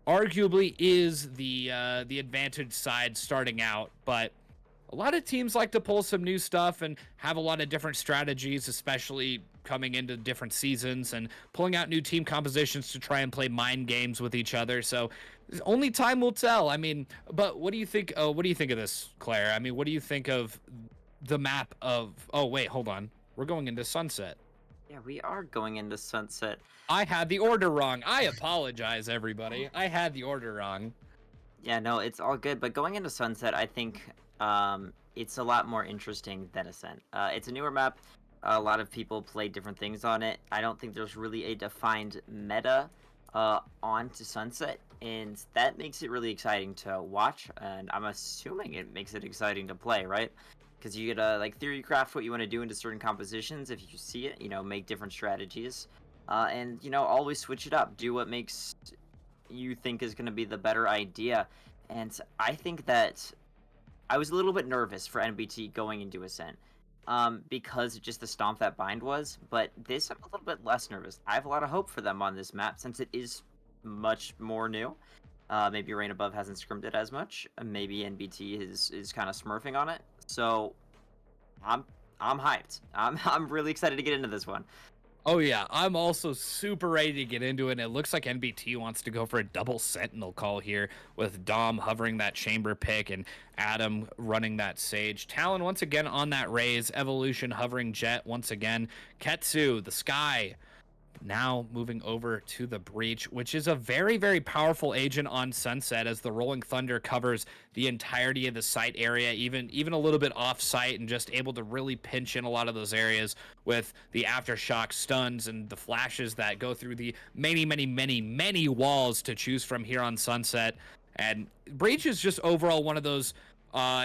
arguably is the advantage side starting out, but a lot of teams like to pull some new stuff and have a lot of different strategies, especially coming into different seasons and pulling out new team compositions to try and play mind games with each other. So only time will tell. I mean, but what do you think? What do you think of this, Claire? I mean, what do you think of the map of? Oh wait, hold on. We're going into Sunset. Yeah, we are going into Sunset. I had the order wrong. I apologize, everybody. I had the order wrong. Yeah, no, it's all good. But going into Sunset, I think it's a lot more interesting than Ascent. It's a newer map. A lot of people play different things on it. I don't think there's really a defined meta onto Sunset, and that makes it really exciting to watch. And I'm assuming it makes it exciting to play, right? Because you get to like theory craft what you want to do into certain compositions. If you see it, make different strategies, and always switch it up. Do what makes you think is going to be the better idea. And I think that I was a little bit nervous for NBT going into Ascent, because of just the stomp that Bind was. But this, I'm a little bit less nervous. I have a lot of hope for them on this map since it is much more new. Maybe Reign Above hasn't scrimmed it as much. Maybe NBT is kind of smurfing on it. So I'm hyped. I'm really excited to get into this one. Oh yeah, I'm also super ready to get into it. And it looks like NBT wants to go for a double Sentinel call here with Dom hovering that chamber pick and Adam running that Sage. Talon once again on that Raze. Evolution hovering Jet once again. Ketsu, the Sky, now moving over to the Breach, which is a very, very powerful agent on Sunset as the Rolling Thunder covers the entirety of the site area, even a little bit off site, and just able to really pinch in a lot of those areas with the aftershock stuns and the flashes that go through the many, many, many, many walls to choose from here on Sunset. And Breach is just overall one of those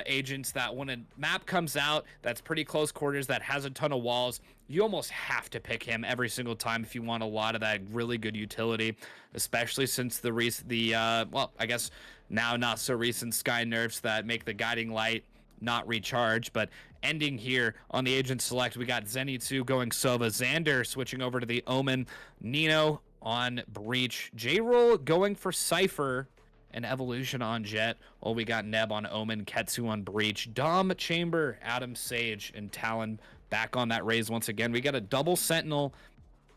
agents that when a map comes out that's pretty close quarters, that has a ton of walls, you almost have to pick him every single time if you want a lot of that really good utility, especially since well, I guess now not so recent Sky nerfs that make the guiding light not recharge. But ending here on the agent select, we got Zenitsu going Sova, Xander switching over to the Omen, Nino on Breach, J-Roll going for Cypher, and Evolution on Jet. Well, we got Neb on Omen, Ketsu on Breach, Dom Chamber, Adam Sage, and Talon back on that Raze once again. We got a double Sentinel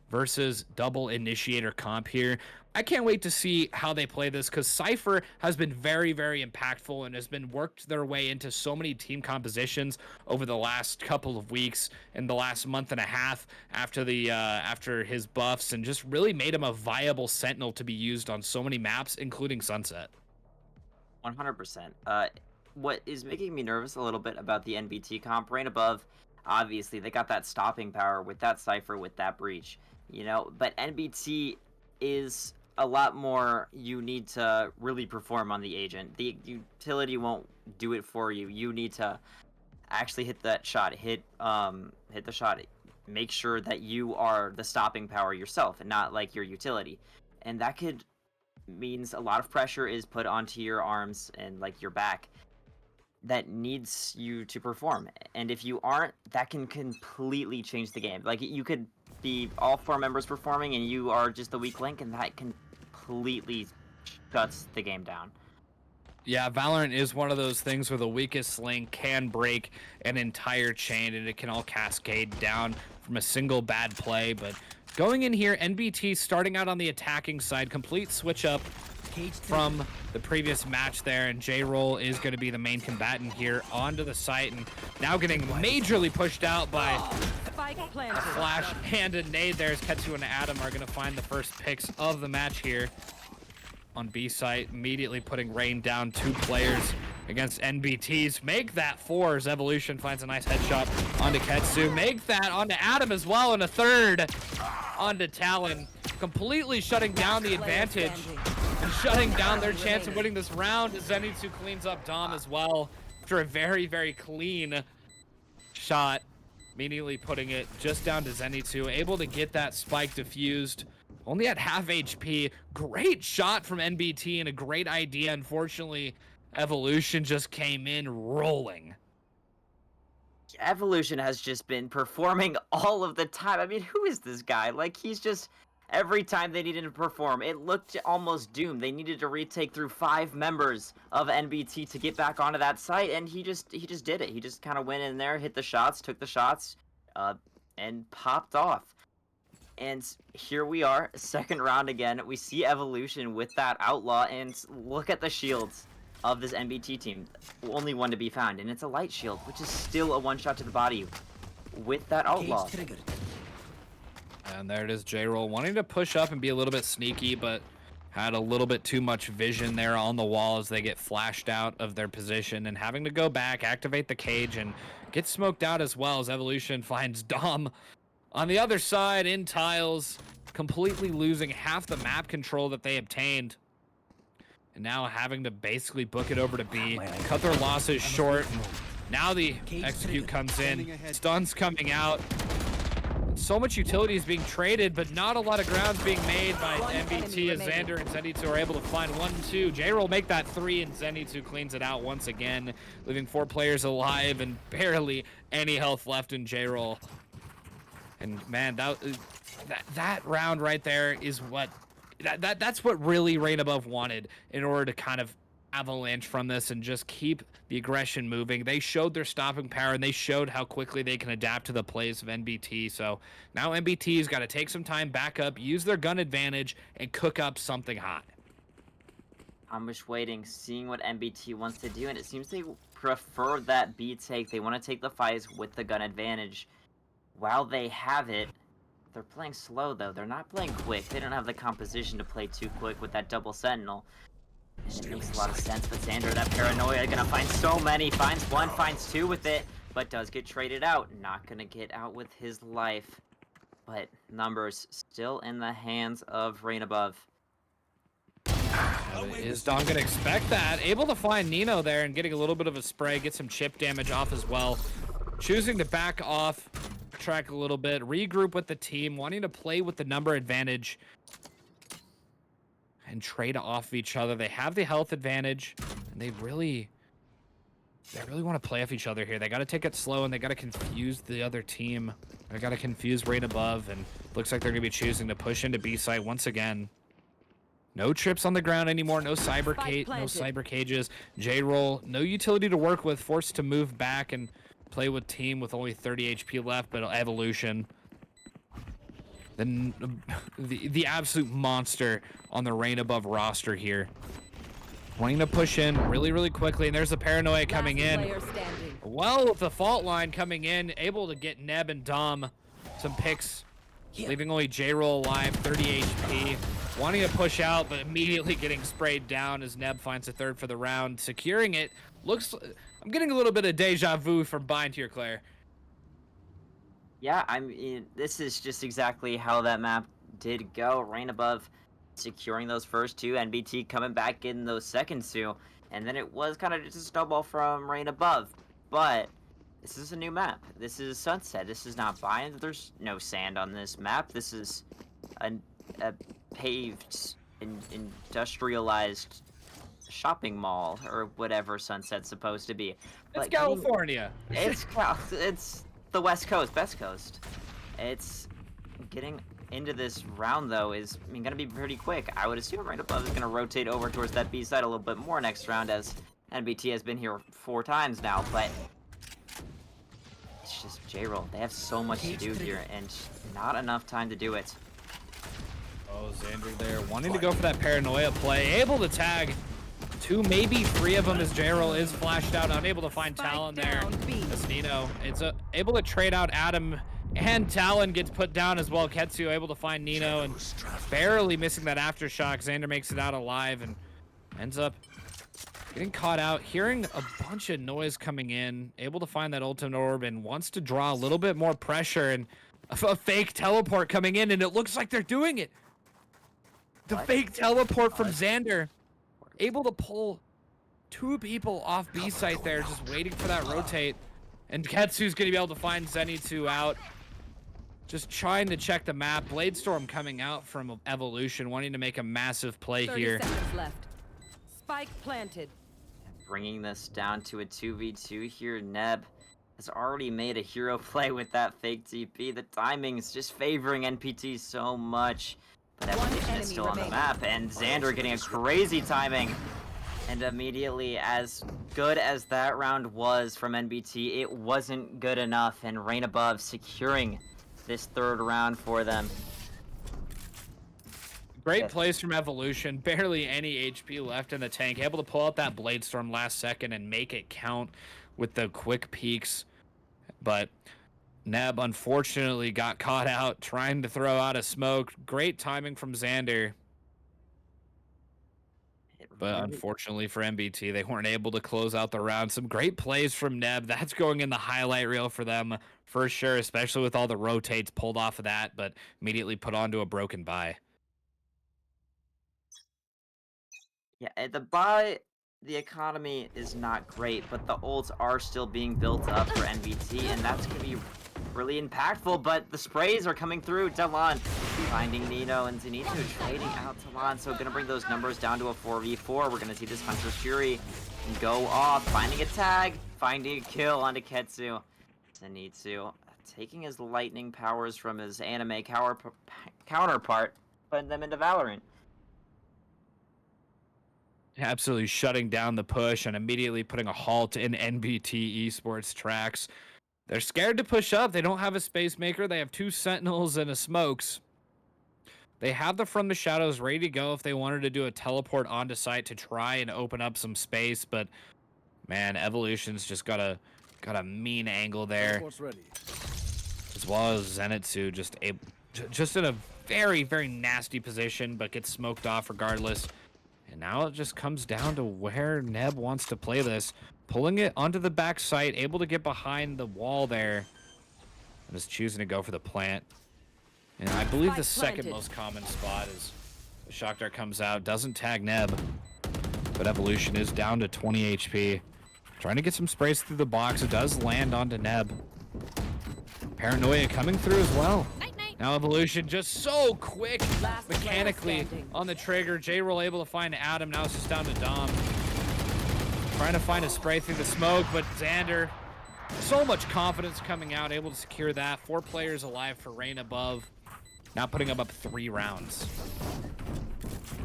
versus double Initiator comp here. I can't wait to see how they play this, because Cypher has been very, very impactful and has been worked their way into so many team compositions over the last couple of weeks and the last month and a half after his buffs, and just really made him a viable Sentinel to be used on so many maps, including Sunset. 100%. What is making me nervous a little bit about the NBT comp, Reign Above, obviously they got that stopping power with that Cypher, with that Breach, but NBT is a lot more, you need to really perform on the agent. The utility won't do it for you. You need to actually hit that shot, hit the shot, make sure that you are the stopping power yourself and not like your utility. And that means a lot of pressure is put onto your arms and like your back that needs you to perform. And if you aren't, that can completely change the game. Like, you could be all 4 members performing and you are just the weak link, and that completely shuts the game down. Yeah, Valorant is one of those things where the weakest link can break an entire chain, and it can all cascade down from a single bad play. But Going in here, NBT starting out on the attacking side, complete switch up from the previous match there, and J-Roll is going to be the main combatant here onto the site, and now getting majorly pushed out by Spike a planted. flash and a nade there as Ketsu and Adam are going to find the first picks of the match here on B site, immediately putting Rain down 2 players against NBTs. Make that 4 as Evolution finds a nice headshot onto Ketsu. Make that onto Adam as well, and a third onto Talon, completely shutting down the advantage and shutting down their chance of winning this round. Zenitsu cleans up Dom as well after a very, very clean shot, immediately putting it just down to Zenitsu, able to get that spike diffused. Only at half HP. Great shot from NBT and a great idea. Unfortunately, Evolution just came in rolling. Evolution has just been performing all of the time. I mean, who is this guy? Like, he's just, every time they needed to perform, it looked almost doomed. They needed to retake through 5 members of NBT to get back onto that site, and he just did it. He just kind of went in there, hit the shots, took the shots, and popped off. And here we are, second round again. We see Evolution with that Outlaw, and look at the shields of this NBT team. Only one to be found, and it's a light shield, which is still a one-shot to the body with that Outlaw. And there it is, J-Roll wanting to push up and be a little bit sneaky, but had a little bit too much vision there on the wall as they get flashed out of their position and having to go back, activate the cage, and get smoked out as well as Evolution finds Dom on the other side in tiles, completely losing half the map control that they obtained. And now having to basically book it over to B, cut their losses short. Now the execute comes in, stuns coming out. So much utility is being traded, but not a lot of grounds being made by NBT as Xander and Zenitsu are able to find 1-2. J-Roll make that 3, and Zenitsu cleans it out once again, leaving 4 players alive and barely any health left in J-Roll. And man, that round right there is what that's what really Rain Above wanted in order to kind of avalanche from this and just keep the aggression moving. They showed their stopping power, and they showed how quickly they can adapt to the plays of NBT. So now NBT's got to take some time back up, use their gun advantage, and cook up something hot. I'm just waiting, seeing what NBT wants to do, and it seems they prefer that B take. They want to take the fights with the gun advantage. While they have it, they're playing slow, though. They're not playing quick. They don't have the composition to play too quick with that double sentinel. And it makes a lot of sense, but Xander, that paranoia, gonna find so many. Finds 1, finds 2 with it, but does get traded out. Not gonna get out with his life. But numbers still in the hands of Rain Above. Is Dom gonna expect that? Able to find Nino there and getting a little bit of a spray, get some chip damage off as well. Choosing to back off, track a little bit, regroup with the team, wanting to play with the number advantage and trade off each other. They have the health advantage, and they really want to play off each other here. They got to take it slow, and they got to confuse the other team. They got to confuse Rain Above, and looks like they're going to be choosing to push into B site once again. No trips on the ground anymore, no cyber cages. J-Roll, no utility to work with, forced to move back and play with team with only 30 HP left, but Evolution. Then the absolute monster on the Rain Above roster here. Wanting to push in really, really quickly, and there's the paranoia coming in. Well, with the fault line coming in, able to get Neb and Dom some picks, leaving only J-Roll alive, 30 HP. Wanting to push out, but immediately getting sprayed down as Neb finds a third for the round, securing it. I'm getting a little bit of deja vu from Bind here, Claire. Yeah, I mean, this is just exactly how that map did go. Rain Above securing those first 2, NBT coming back in those second 2, and then it was kind of just a snowball from Rain Above. But this is a new map. This is Sunset. This is not Bind. There's no sand on this map. This is a paved, industrialized shopping mall or whatever Sunset's supposed to be. It's California. It's the West Coast, best coast. It's getting into this round though is gonna be pretty quick. I would assume Rain Above is gonna rotate over towards that B side a little bit more next round, as NBT has been here 4 times now, but it's just J-Roll. They have so much to do here and not enough time to do it. Oh, Xander there wanting to go for that paranoia play. Able to tag 2, maybe 3 of them as J-Roll is flashed out. Unable to find Talon there. As Nino it's able to trade out Adam. And Talon gets put down as well. Ketsu able to find Nino and barely missing that aftershock. Xander makes it out alive and ends up getting caught out. Hearing a bunch of noise coming in. Able to find that ultimate orb and wants to draw a little bit more pressure. And a fake teleport coming in, and it looks like they're doing it. The fake teleport from Xander. Able to pull 2 people off B site there, just waiting for that rotate. And Ketsu's going to be able to find Zenitsu out. Just trying to check the map. Bladestorm coming out from Evolution, wanting to make a massive play 30 here. seconds left. Spike planted. Bringing this down to a 2v2 here. Neb has already made a hero play with that fake TP. The timing's just favoring NPT so much. But Evolution is still on the map, and Xander getting a crazy timing. And immediately, as good as that round was from NBT, it wasn't good enough, and Reign Above securing this 3rd round for them. Great plays from Evolution. Barely any HP left in the tank. Able to pull out that Bladestorm last second and make it count with the quick peeks. But Neb unfortunately got caught out trying to throw out a smoke. Great timing from Xander. But unfortunately for NBT, they weren't able to close out the round. Some great plays from Neb. That's going in the highlight reel for them for sure, especially with all the rotates pulled off of that, but immediately put onto a broken buy. Yeah, the buy, the economy is not great, but the ults are still being built up for NBT, and that's going to be really impactful, but the sprays are coming through. Talon finding Nino and Zenitsu trading out Talon, so gonna bring those numbers down to a 4v4. We're gonna see this Hunter's Fury go off, finding a tag, finding a kill onto Ketsu. Zenitsu taking his lightning powers from his anime counterpart, putting them into Valorant. Absolutely shutting down the push and immediately putting a halt in NBT Esports tracks. They're scared to push up. They don't have a space maker. They have 2 sentinels and a smokes. They have the From the Shadows ready to go if they wanted to do a teleport onto site to try and open up some space, but man, Evolution's just got a mean angle there. As well as Zenitsu just in a very, very nasty position, but gets smoked off regardless. And now it just comes down to where Neb wants to play this. Pulling it onto the back site, able to get behind the wall there. And is choosing to go for the plant. And I believe the second most common spot is the shock dart comes out, doesn't tag Neb. But Evolution is down to 20 HP. Trying to get some sprays through the box. It does land onto Neb. Paranoia coming through as well. Now Evolution just so quick mechanically on the trigger. J-Roll able to find Adam. Now it's just down to Dom. Trying to find a spray through the smoke, but Xander, so much confidence coming out, able to secure that. 4 players alive for Reign Above. Now putting up 3 rounds.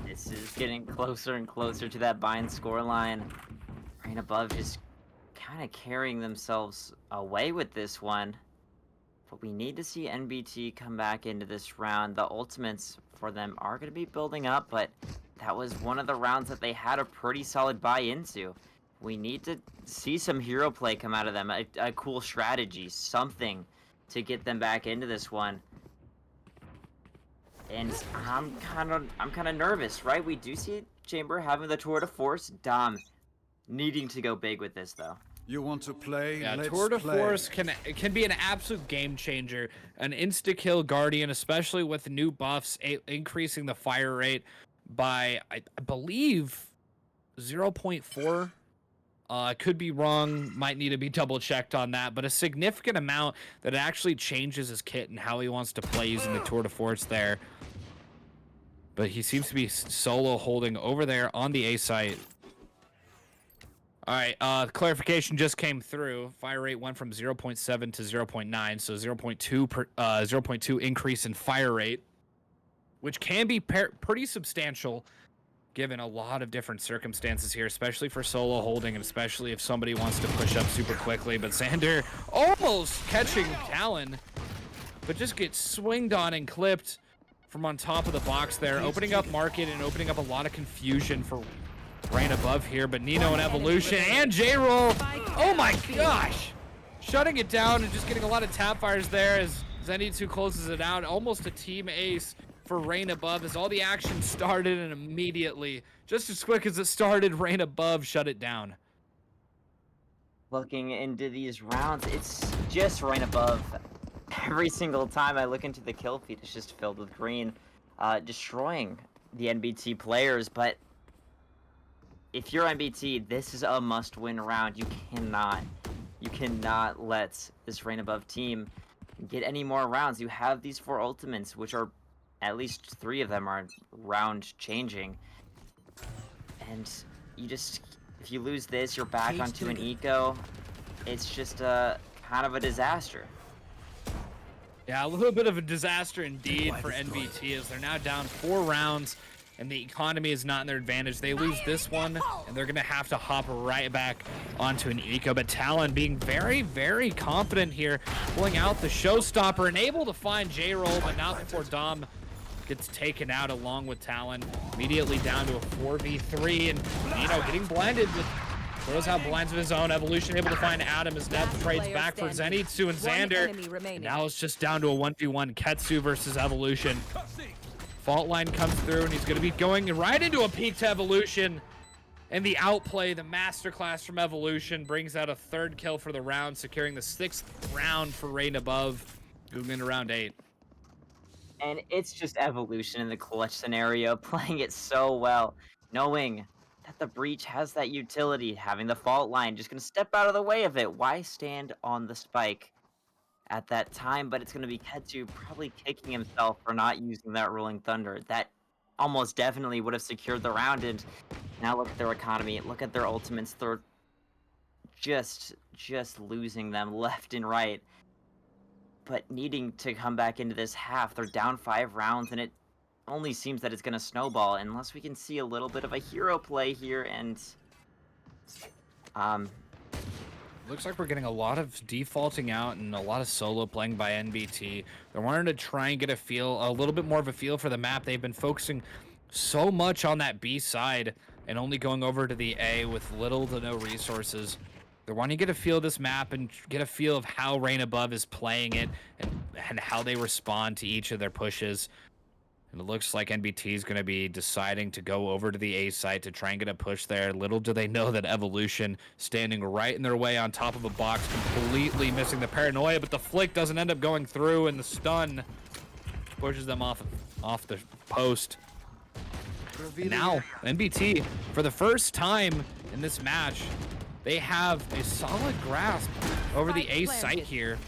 This is getting closer and closer to that bind scoreline. Reign Above just kind of carrying themselves away with this one. But we need to see NBT come back into this round. The ultimates for them are going to be building up, but that was one of the rounds that they had a pretty solid buy into. We need to see some hero play come out of them, a cool strategy, something to get them back into this one. And I'm kind of nervous, right? We do see Chamber having the tour de force. Dom needing to go big with this though. You want to play? Yeah, Let's tour de play. force can be an absolute game changer. An insta-kill Guardian, especially with new buffs, increasing the fire rate by, I believe, 0.4. Could be wrong, might need to be double checked on that, but a significant amount that actually changes his kit and how he wants to play using the tour de force there. But he seems to be solo holding over there on the A site. All right, clarification just came through. Fire rate went from 0.7 to 0.9, so 0.2 increase in fire rate, which can be pretty substantial given a lot of different circumstances here, especially for solo holding, and especially if somebody wants to push up super quickly. But Xander almost catching Talon, but just gets swinged on and clipped. from on top of the box there, opening up market and opening up a lot of confusion for Rain above here. But Nino and Evolution and J-Roll, oh my gosh, shutting it down and just getting a lot of tap fires there as Zenitsu closes it out. Almost a team ace for Rain above as all the action started, and immediately, just as quick as it started, Rain above shut it down. Looking into these rounds, it's just Rain above. Every single time I look into the kill feed, it's just filled with green, destroying the NBT players. But if you're NBT, this is a must-win round. You cannot let this Rain above team get any more rounds. You have these 4 ultimates, which are, at least 3 of them are round changing. And you just, if you lose this, you're back onto an eco. It's just kind of a disaster. Yeah, a little bit of a disaster indeed for NBT as they're now down 4 rounds and the economy is not in their advantage. They lose this one and they're going to have to hop right back onto an eco. But Talon being very, very confident here, pulling out the showstopper and able to find J-Roll, but not before Dom gets taken out along with Talon. Immediately down to a 4v3 and Nino getting blended with throws out blinds of his own. Evolution able to find Adam as Neb trades back for Zenitsu and Xander. And now it's just down to a 1v1 Ketsu versus Evolution. Fault line comes through and he's going to be going right into a peek to Evolution. And the outplay, the masterclass from Evolution brings out a 3rd kill for the round, securing the 6th round for Rain above, moving into round 8. And it's just Evolution in the clutch scenario, playing it so well, knowing that the breach has that utility, having the fault line, just going to step out of the way of it. Why stand on the spike at that time? But it's going to be Ketsu probably kicking himself for not using that Rolling Thunder. That almost definitely would have secured the round. And now look at their economy. Look at their ultimates. They're just losing them left and right. But needing to come back into this half, they're down 5 rounds, and it only seems that it's going to snowball unless we can see a little bit of a hero play here. And looks like we're getting a lot of defaulting out and a lot of solo playing by NBT. They're wanting to try and get a little bit more of a feel for the map. They've been focusing so much on that B side and only going over to the A with little to no resources. They're wanting to get a feel of this map and get a feel of how Rain above is playing it and how they respond to each of their pushes. And it looks like NBT is going to be deciding to go over to the A site to try and get a push there. Little do they know that Evolution standing right in their way on top of a box, completely missing the paranoia, but the flick doesn't end up going through, and the stun pushes them off the post. And now, NBT, for the first time in this match, they have a solid grasp over the A site here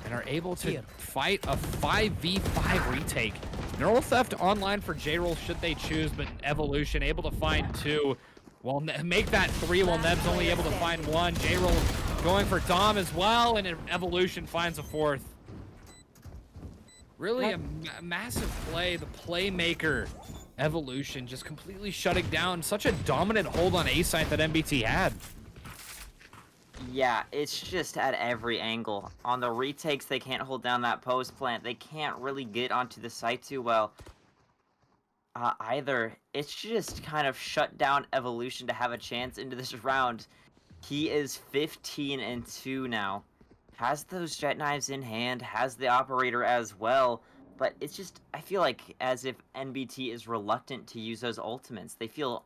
and are able to fight a 5v5 retake. Neural Theft online for J-Roll should they choose, but Evolution able to find 2. Well, make that 3 while Neb's only able to find 1. J-Roll going for Dom as well, and Evolution finds a 4th. Really a massive play. The playmaker, Evolution, just completely shutting down such a dominant hold on A site that NBT had. Yeah, it's just at every angle. On the retakes, they can't hold down that post plant. They can't really get onto the site too well either. It's just kind of shut down Evolution to have a chance into this round. He is 15-2 now. Has those jet knives in hand, has the operator as well. But it's just, I feel like as if NBT is reluctant to use those ultimates. They feel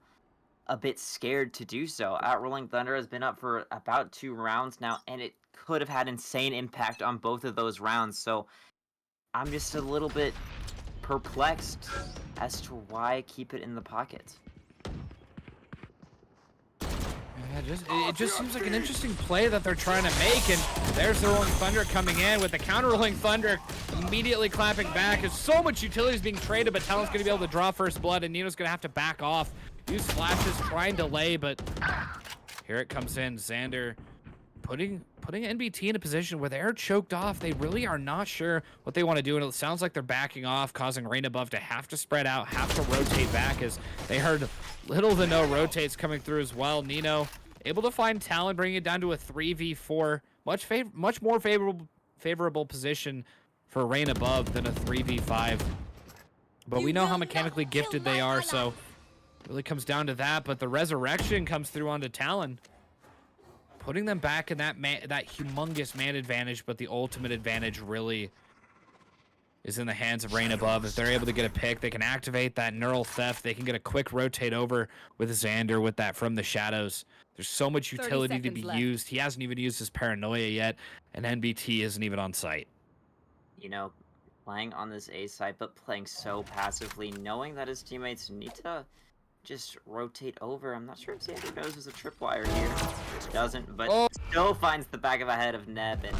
a bit scared to do so. Rolling Thunder has been up for about 2 rounds now, and it could have had insane impact on both of those rounds. So I'm just a little bit perplexed as to why keep it in the pocket. Yeah, it just seems like an interesting play that they're trying to make, and there's the Rolling Thunder coming in with the counter Rolling Thunder immediately clapping back. As so much utility is being traded, but Talon's going to be able to draw first blood, and Nino's going to have to back off. Use flashes, try and delay, but here it comes in. Xander putting NBT in a position where they're choked off. They really are not sure what they want to do, and it sounds like they're backing off, causing Rain above to have to spread out, have to rotate back, as they heard little to no rotates coming through as well. Nino able to find Talon, bringing it down to a 3v4. Much more favorable position for Rain Above than a 3v5. But we know how mechanically gifted they are, so it really comes down to that. But the resurrection comes through onto Talon, putting them back in that humongous man advantage. But the ultimate advantage really is in the hands of Rain Above. If they're able to get a pick, they can activate that neural theft. They can get a quick rotate over with Xander with that from the shadows. There's so much utility to be used. He hasn't even used his paranoia yet, and NBT isn't even on site. You know, playing on this A side, but playing so passively, knowing that his teammates need to just rotate over. I'm not sure if Xander knows there's a tripwire here. Doesn't, but still finds the back of a head of Neb and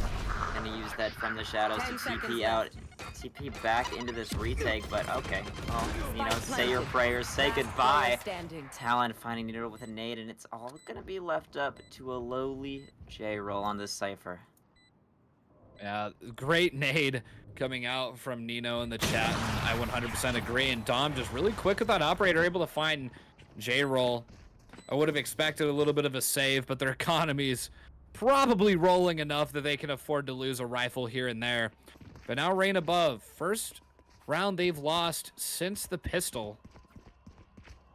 gonna use that from the shadows to TP out. TP back into this retake, but okay. Well, you know, say your prayers, say goodbye. Talon finding Nero with a nade, and it's all gonna be left up to a lowly J-roll on this Cypher. Yeah, great nade coming out from Nino in the chat, and I 100% agree. And Dom just really quick with that operator, able to find J-roll. I would have expected a little bit of a save, but their economy's probably rolling enough that they can afford to lose a rifle here and there. But now Rain Above, first round they've lost since the pistol.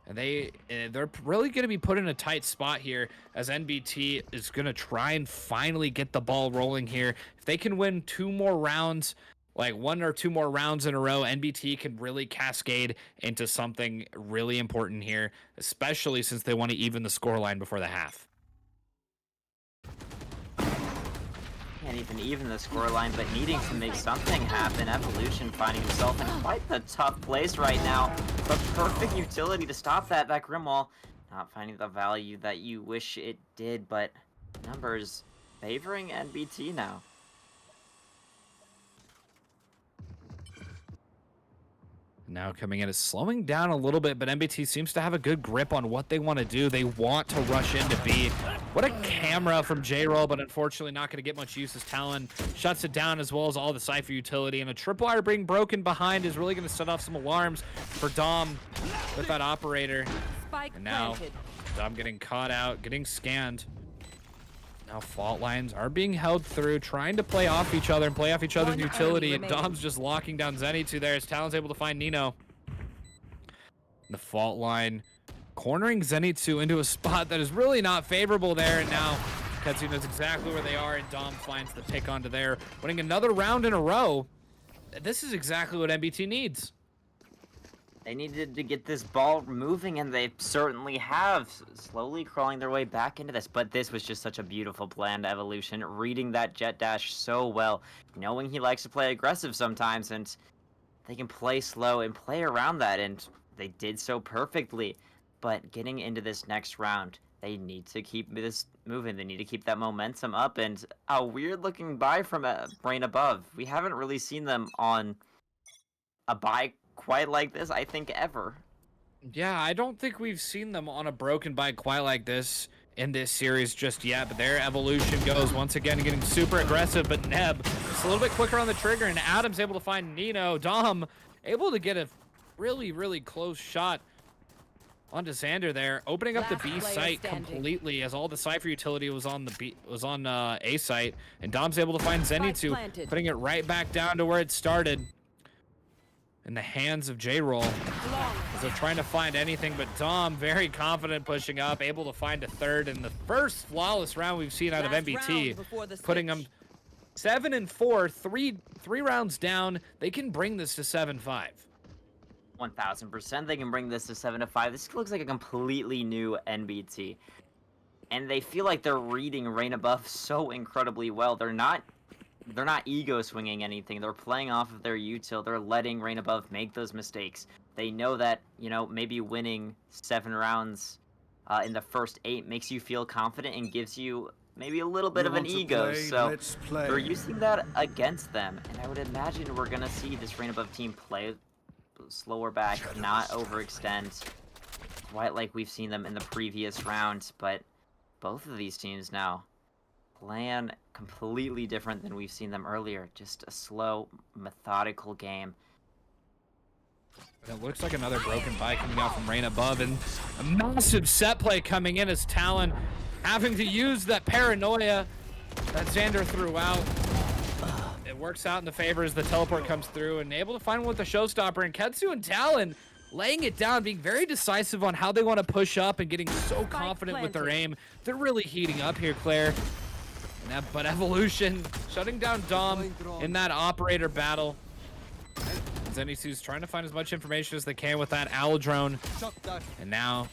And they're really going to be put in a tight spot here, as NBT is going to try and finally get the ball rolling here. If they can win 2 more rounds, like 1 or 2 more rounds in a row, NBT can really cascade into something really important here, especially since they want to even the scoreline before the half. Can't even the scoreline, but needing to make something happen. Evolution finding himself in quite the tough place right now, but perfect utility to stop that Grimwall. Not finding the value that you wish it did, but numbers favoring NBT now. Now coming in is slowing down a little bit, but NBT seems to have a good grip on what they want to do. They want to rush into B. What a camera from J-Roll, but unfortunately not going to get much use as Talon shuts it down, as well as all the Cypher utility. And a tripwire being broken behind is really going to set off some alarms for Dom with that operator. And now Dom getting caught out, getting scanned. Now fault lines are being held through, trying to play off each other and play off each other's utility, and Dom's just locking down Zenitsu there as Talon's able to find Nino. The fault line cornering Zenitsu into a spot that is really not favorable there, and now Ketsu knows exactly where they are, and Dom finds the pick onto there, winning another round in a row. This is exactly what NBT needs. They needed to get this ball moving, and they certainly have, slowly crawling their way back into this. But this was just such a beautiful planned Evolution, reading that jet dash so well, knowing he likes to play aggressive sometimes, and they can play slow and play around that, and they did so perfectly. But getting into this next round, they need to keep this moving. They need to keep that momentum up, and a weird-looking buy from Rain Above. We haven't really seen them on a buy quite like this, I think, ever. Yeah, I don't think we've seen them on a broken bike quite like this in this series just yet, but their Evolution goes once again getting super aggressive, but Neb just a little bit quicker on the trigger, and Adam's able to find Nino. Dom able to get a really, really close shot onto Xander there, opening up the B site completely, as all the Cypher utility was on A site, and Dom's able to find Zenitsu, putting it right back down to where it started. In the hands of J-Roll, as they're trying to find anything, but Dom very confident pushing up, able to find a third in the first flawless round we've seen out of NBT, putting them 7-4, three rounds down. They can bring this to 7-5. 1000% they can bring this to 7-5. This looks like a completely new NBT, and they feel like they're reading Rain Above so incredibly well. They're not ego swinging anything. They're playing off of their util. They're letting Rain Above make those mistakes. They know that, you know, maybe winning 7 rounds in the first 8 makes you feel confident and gives you maybe a little bit of an ego. So they're using that against them. And I would imagine we're going to see this Rain Above team play slower back, not overextend quite like we've seen them in the previous round. But both of these teams now plan completely different than we've seen them earlier. Just a slow, methodical game. It looks like another broken buy coming out from Rain Above, and a massive set play coming in as Talon having to use that paranoia that Xander threw out. it works out in the favor as the teleport comes through and able to find one with the showstopper. And Ketsu and Talon laying it down, being very decisive on how they want to push up and getting so confident with their aim. They're really heating up here, Claire. But Evolution shutting down Dom in that operator battle. Zenitsu's trying to find as much information as they can with that owl drone. And now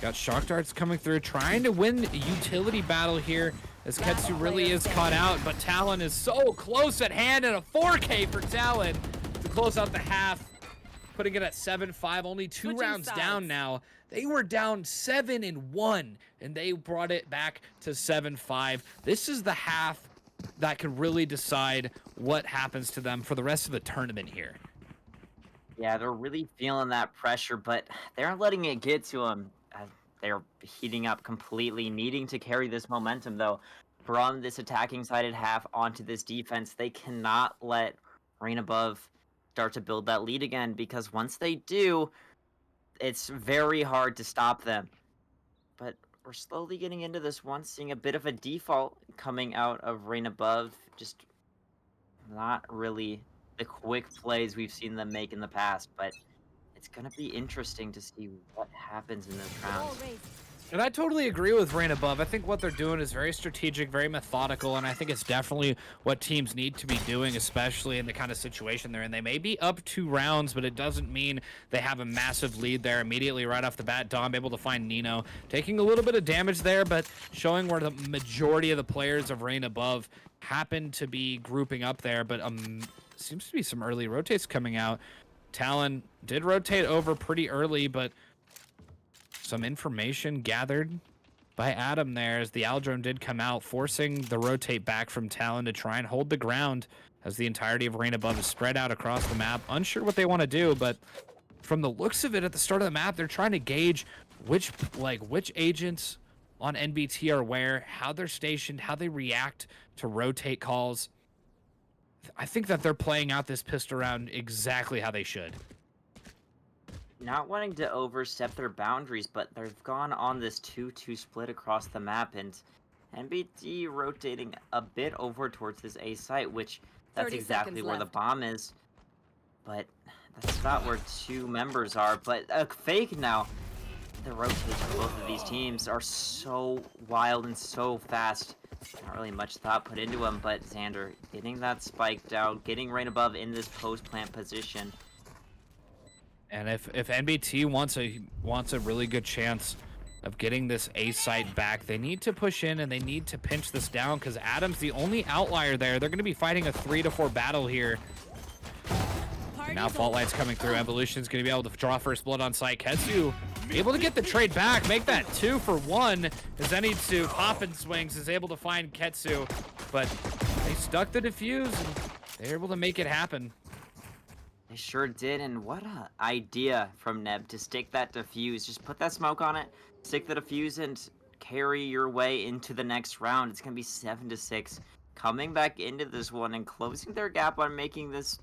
got shock darts coming through, trying to win a utility battle here as Ketsu really is caught out. But Talon is so close at hand, and a 4K for Talon to close out the half, putting it at 7-5, only two rounds down now. They were down 7-1, and they brought it back to 7-5. This is the half that can really decide what happens to them for the rest of the tournament here. Yeah, they're really feeling that pressure, but they aren't letting it get to them. They're heating up completely, needing to carry this momentum, though, from this attacking-sided half onto this defense. They cannot let Rain Above start to build that lead again, because once they do, it's very hard to stop them. But we're slowly getting into this one, seeing a bit of a default coming out of Rain Above. Just not really the quick plays we've seen them make in the past, but it's going to be interesting to see what happens in those rounds. And I totally agree with Rain Above. I think what they're doing is very strategic, very methodical, and I think it's definitely what teams need to be doing, especially in the kind of situation they're in. They may be up 2 rounds, but it doesn't mean they have a massive lead there immediately right off the bat. Dom able to find Nino, taking a little bit of damage there, but showing where the majority of the players of Rain Above happen to be grouping up there. But seems to be some early rotates coming out. Talon did rotate over pretty early, but some information gathered by Adam there as the Aldrone did come out, forcing the rotate back from Talon to try and hold the ground as the entirety of Rain Above is spread out across the map. Unsure what they want to do, but from the looks of it at the start of the map, they're trying to gauge which agents on NBT are where, how they're stationed, how they react to rotate calls. I think that they're playing out this pistol round exactly how they should. Not wanting to overstep their boundaries, but they've gone on this 2-2 split across the map, and NBT rotating a bit over towards this A site, which that's exactly where the bomb is. But that's not where 2 members are. But a fake now. The rotates for both of these teams are so wild and so fast. Not really much thought put into them, but Xander getting that spiked out, getting Rain Above in this post-plant position. And if NBT wants a really good chance of getting this A site back, they need to push in and they need to pinch this down, because Adam's the only outlier there. They're going to be fighting a 3-4 battle here. And now Fault Line's coming through. Evolution's going to be able to draw first blood on site. Ketsu able to get the trade back, make that 2 for 1. Zenitsu pop and swings, is able to find Ketsu, but they stuck the defuse and they're able to make it happen. They sure did, and what a idea from Neb to stick that defuse. Just put that smoke on it, stick the defuse, and carry your way into the next round. It's going to be 7-6. Coming back into this one and closing their gap on making this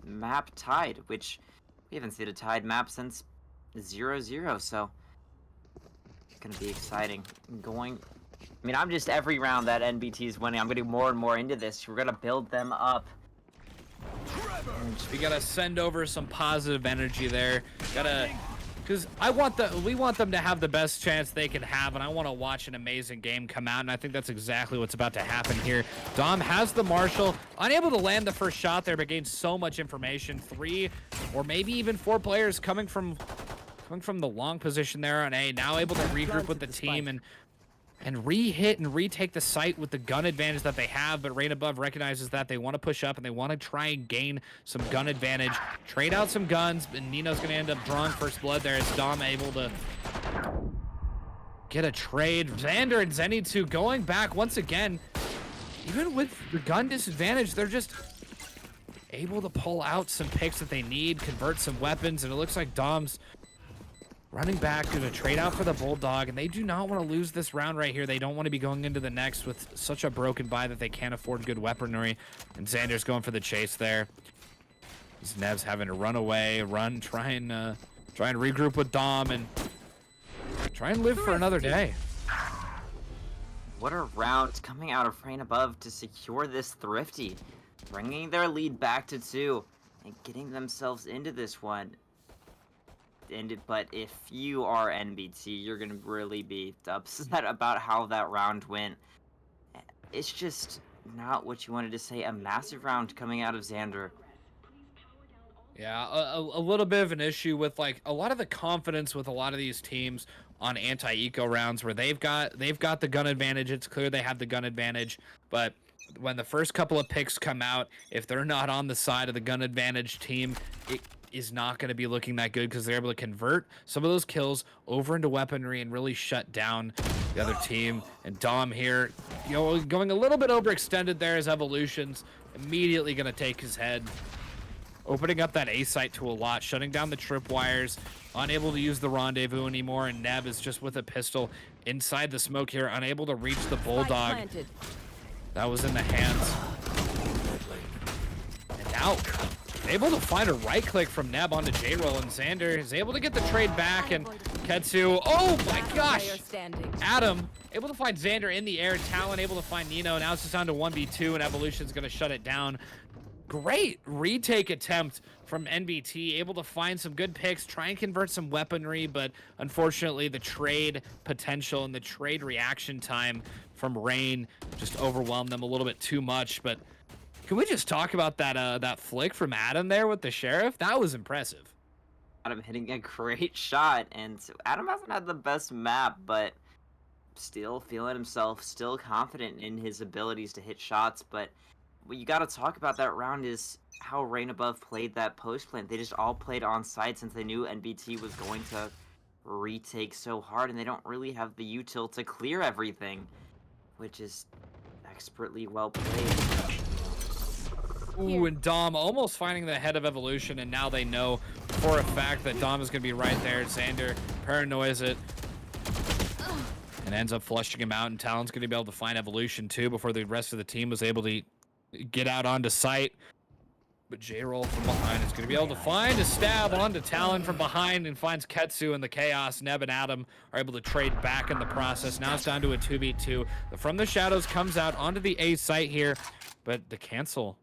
map tied, which we haven't seen a tied map since 0-0, so it's going to be exciting. I'm just every round that NBT is winning, I'm getting more and more into this. We're going to build them up. We gotta send over some positive energy there. Because we want them to have the best chance they can have, and I want to watch an amazing game come out, and I think that's exactly what's about to happen here. Dom has the Marshall, unable to land the first shot there, but gains so much information. 3 or maybe even 4 players coming from the long position there on A, now able to regroup with the team and re-hit and retake the site with the gun advantage that they have. But Rain Above recognizes that they want to push up and they want to try and gain some gun advantage, trade out some guns, and Nino's going to end up drawing first blood there as Dom able to get a trade. Xander and Zenitsu going back once again. Even with the gun disadvantage, they're just able to pull out some picks that they need, convert some weapons, and it looks like Dom's running back, going to trade out for the Bulldog, and they do not want to lose this round right here. They don't want to be going into the next with such a broken buy that they can't afford good weaponry. And Xander's going for the chase there. These Nev's having to run away, try and regroup with Dom and try and live for another day. What a round coming out of Rain Above to secure this Thrifty. bringing their lead back to 2 and getting themselves into this one. But if you are NBT, you're gonna really be upset about how that round went. It's just not what you wanted to say. A massive round coming out of Xander. Yeah, a little bit of an issue with like a lot of the confidence with a lot of these teams on anti-eco rounds where they've got the gun advantage. It's clear they have the gun advantage, but when the first couple of picks come out, if they're not on the side of the gun advantage team, it is not going to be looking that good because they're able to convert some of those kills over into weaponry and really shut down the other team. And Dom here, you know, going a little bit overextended there as Evolution's immediately going to take his head. Opening up that A site to a lot, shutting down the tripwires, unable to use the rendezvous anymore, and Neb is just with a pistol inside the smoke here, unable to reach the Bulldog. That was in the hands. And now, able to find a right click from Neb onto J-Roll, and Xander is able to get the trade back, and Ketsu, oh my gosh! Adam, able to find Xander in the air, Talon able to find Nino, now it's just down to 1v2, and Evolution's gonna shut it down. Great retake attempt from NBT, able to find some good picks, try and convert some weaponry, but unfortunately the trade potential and the trade reaction time from Rain just overwhelmed them a little bit too much. But can we just talk about that flick from Adam there with the Sheriff? That was impressive. Adam hitting a great shot, and Adam hasn't had the best map, but still feeling himself, still confident in his abilities to hit shots. But what you got to talk about that round is how Rain Above played that post plant. They just all played on site since they knew NBT was going to retake so hard, and they don't really have the util to clear everything, which is expertly well played. Ooh, and Dom almost finding the head of Evolution, and now they know for a fact that Dom is going to be right there. Xander paranoias it and ends up flushing him out, and Talon's going to be able to find Evolution too before the rest of the team was able to get out onto site. But J-Roll from behind is going to be able to find a stab onto Talon from behind and finds Ketsu in the chaos. Neb and Adam are able to trade back in the process. Now it's down to a 2v2. The From the Shadows comes out onto the A site here, but the cancel.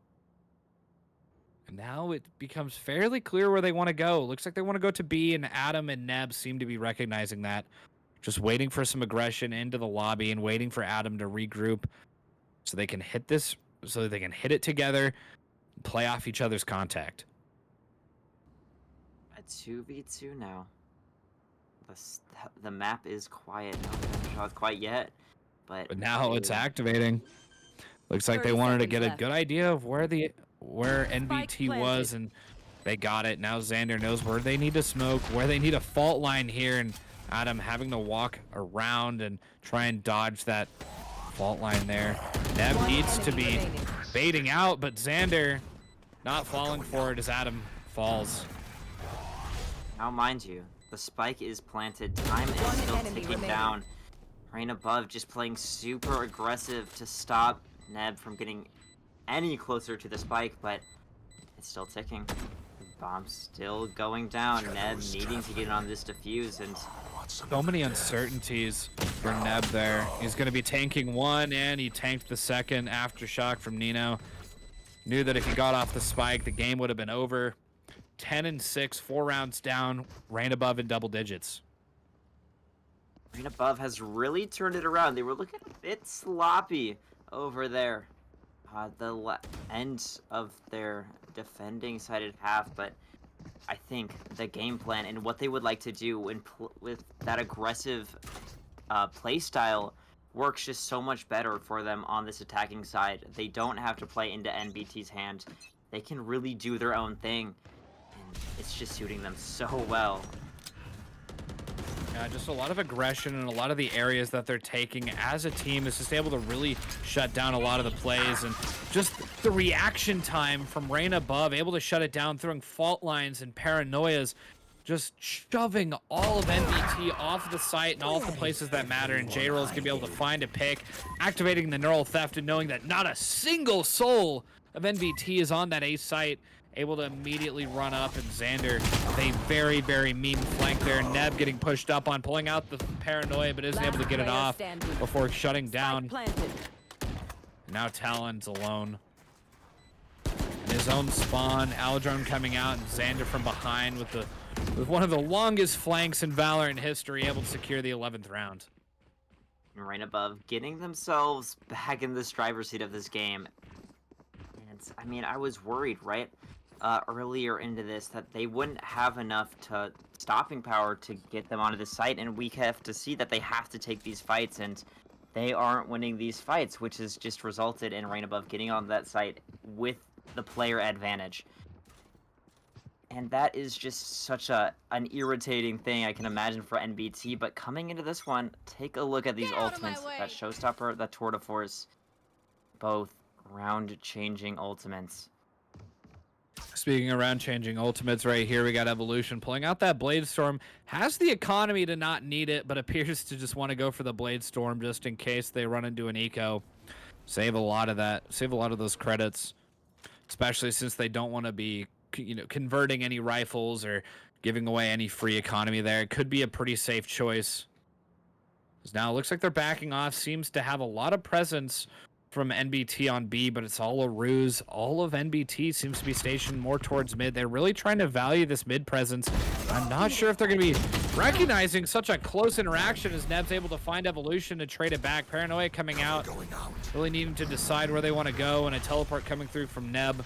And now it becomes fairly clear where they want to go. Looks like they want to go to B, and Adam and Neb seem to be recognizing that. Just waiting for some aggression into the lobby and waiting for Adam to regroup so they can hit this, so that they can hit it together, play off each other's contact. A 2v2 now. The map is quiet. Not quite yet, but now it's activating. Looks like they wanted to get a good idea of where NBT was, and they got it. Now Xander knows where they need to smoke, where they need a fault line here, and Adam having to walk around and try and dodge that fault line there. Neb needs to be baiting out, but Xander not falling for it as Adam falls. Now, mind you, the spike is planted. Time is still ticking down. Rain Above just playing super aggressive to stop Neb from getting any closer to the spike, but it's still ticking. The bomb's still going down. Neb needing to get on this defuse, and so many uncertainties for Neb there. He's going to be tanking one, and he tanked the second aftershock from Nino. Knew that if he got off the spike, the game would have been over. 10-6, 4 rounds down. Rain Above in double digits. Rain Above has really turned it around. They were looking a bit sloppy over there. The end of their defending sided half, but I think the game plan and what they would like to do with that aggressive play style works just so much better for them on this attacking side. They don't have to play into NBT's hand. They can really do their own thing, and it's just suiting them so well. Yeah, just a lot of aggression in a lot of the areas that they're taking as a team is just able to really shut down a lot of the plays, and just the reaction time from Rain Above, able to shut it down, throwing fault lines and paranoias, just shoving all of NBT off the site and all of the places that matter, and J-Roll's gonna be able to find a pick, activating the neural theft and knowing that not a single soul of NBT is on that A site, able to immediately run up, and Xander, a very, very mean flank there. Neb getting pushed up on, pulling out the paranoia, but isn't able to get it off before shutting down. Now Talon's alone. his own spawn. Aldrone coming out, and Xander from behind with one of the longest flanks in Valorant history, able to secure the 11th round. Right above, getting themselves back in this driver's seat of this game. And I mean, I was worried, right, earlier into this that they wouldn't have enough stopping power to get them onto the site, and we have to see that they have to take these fights, and they aren't winning these fights, which has just resulted in Rain Above getting on that site with the player advantage. And that is just such an irritating thing I can imagine for NBT. But coming into this one, take a look at these ultimates. That Showstopper, that Tour de Force, both round-changing ultimates. Speaking of round-changing ultimates right here, we got Evolution pulling out that Blade Storm. Has the economy to not need it, but appears to just want to go for the Blade Storm just in case they run into an eco. Save a lot of that. Save a lot of those credits, especially since they don't want to be, converting any rifles or giving away any free economy there. It could be a pretty safe choice. Now it looks like they're backing off. Seems to have a lot of presence from NBT on B, but it's all a ruse. All of NBT seems to be stationed more towards mid. They're really trying to value this mid presence. I'm not sure if they're going to be recognizing such a close interaction as Neb's able to find Evolution to trade it back. Paranoia coming out, really needing to decide where they want to go, and a teleport coming through from Neb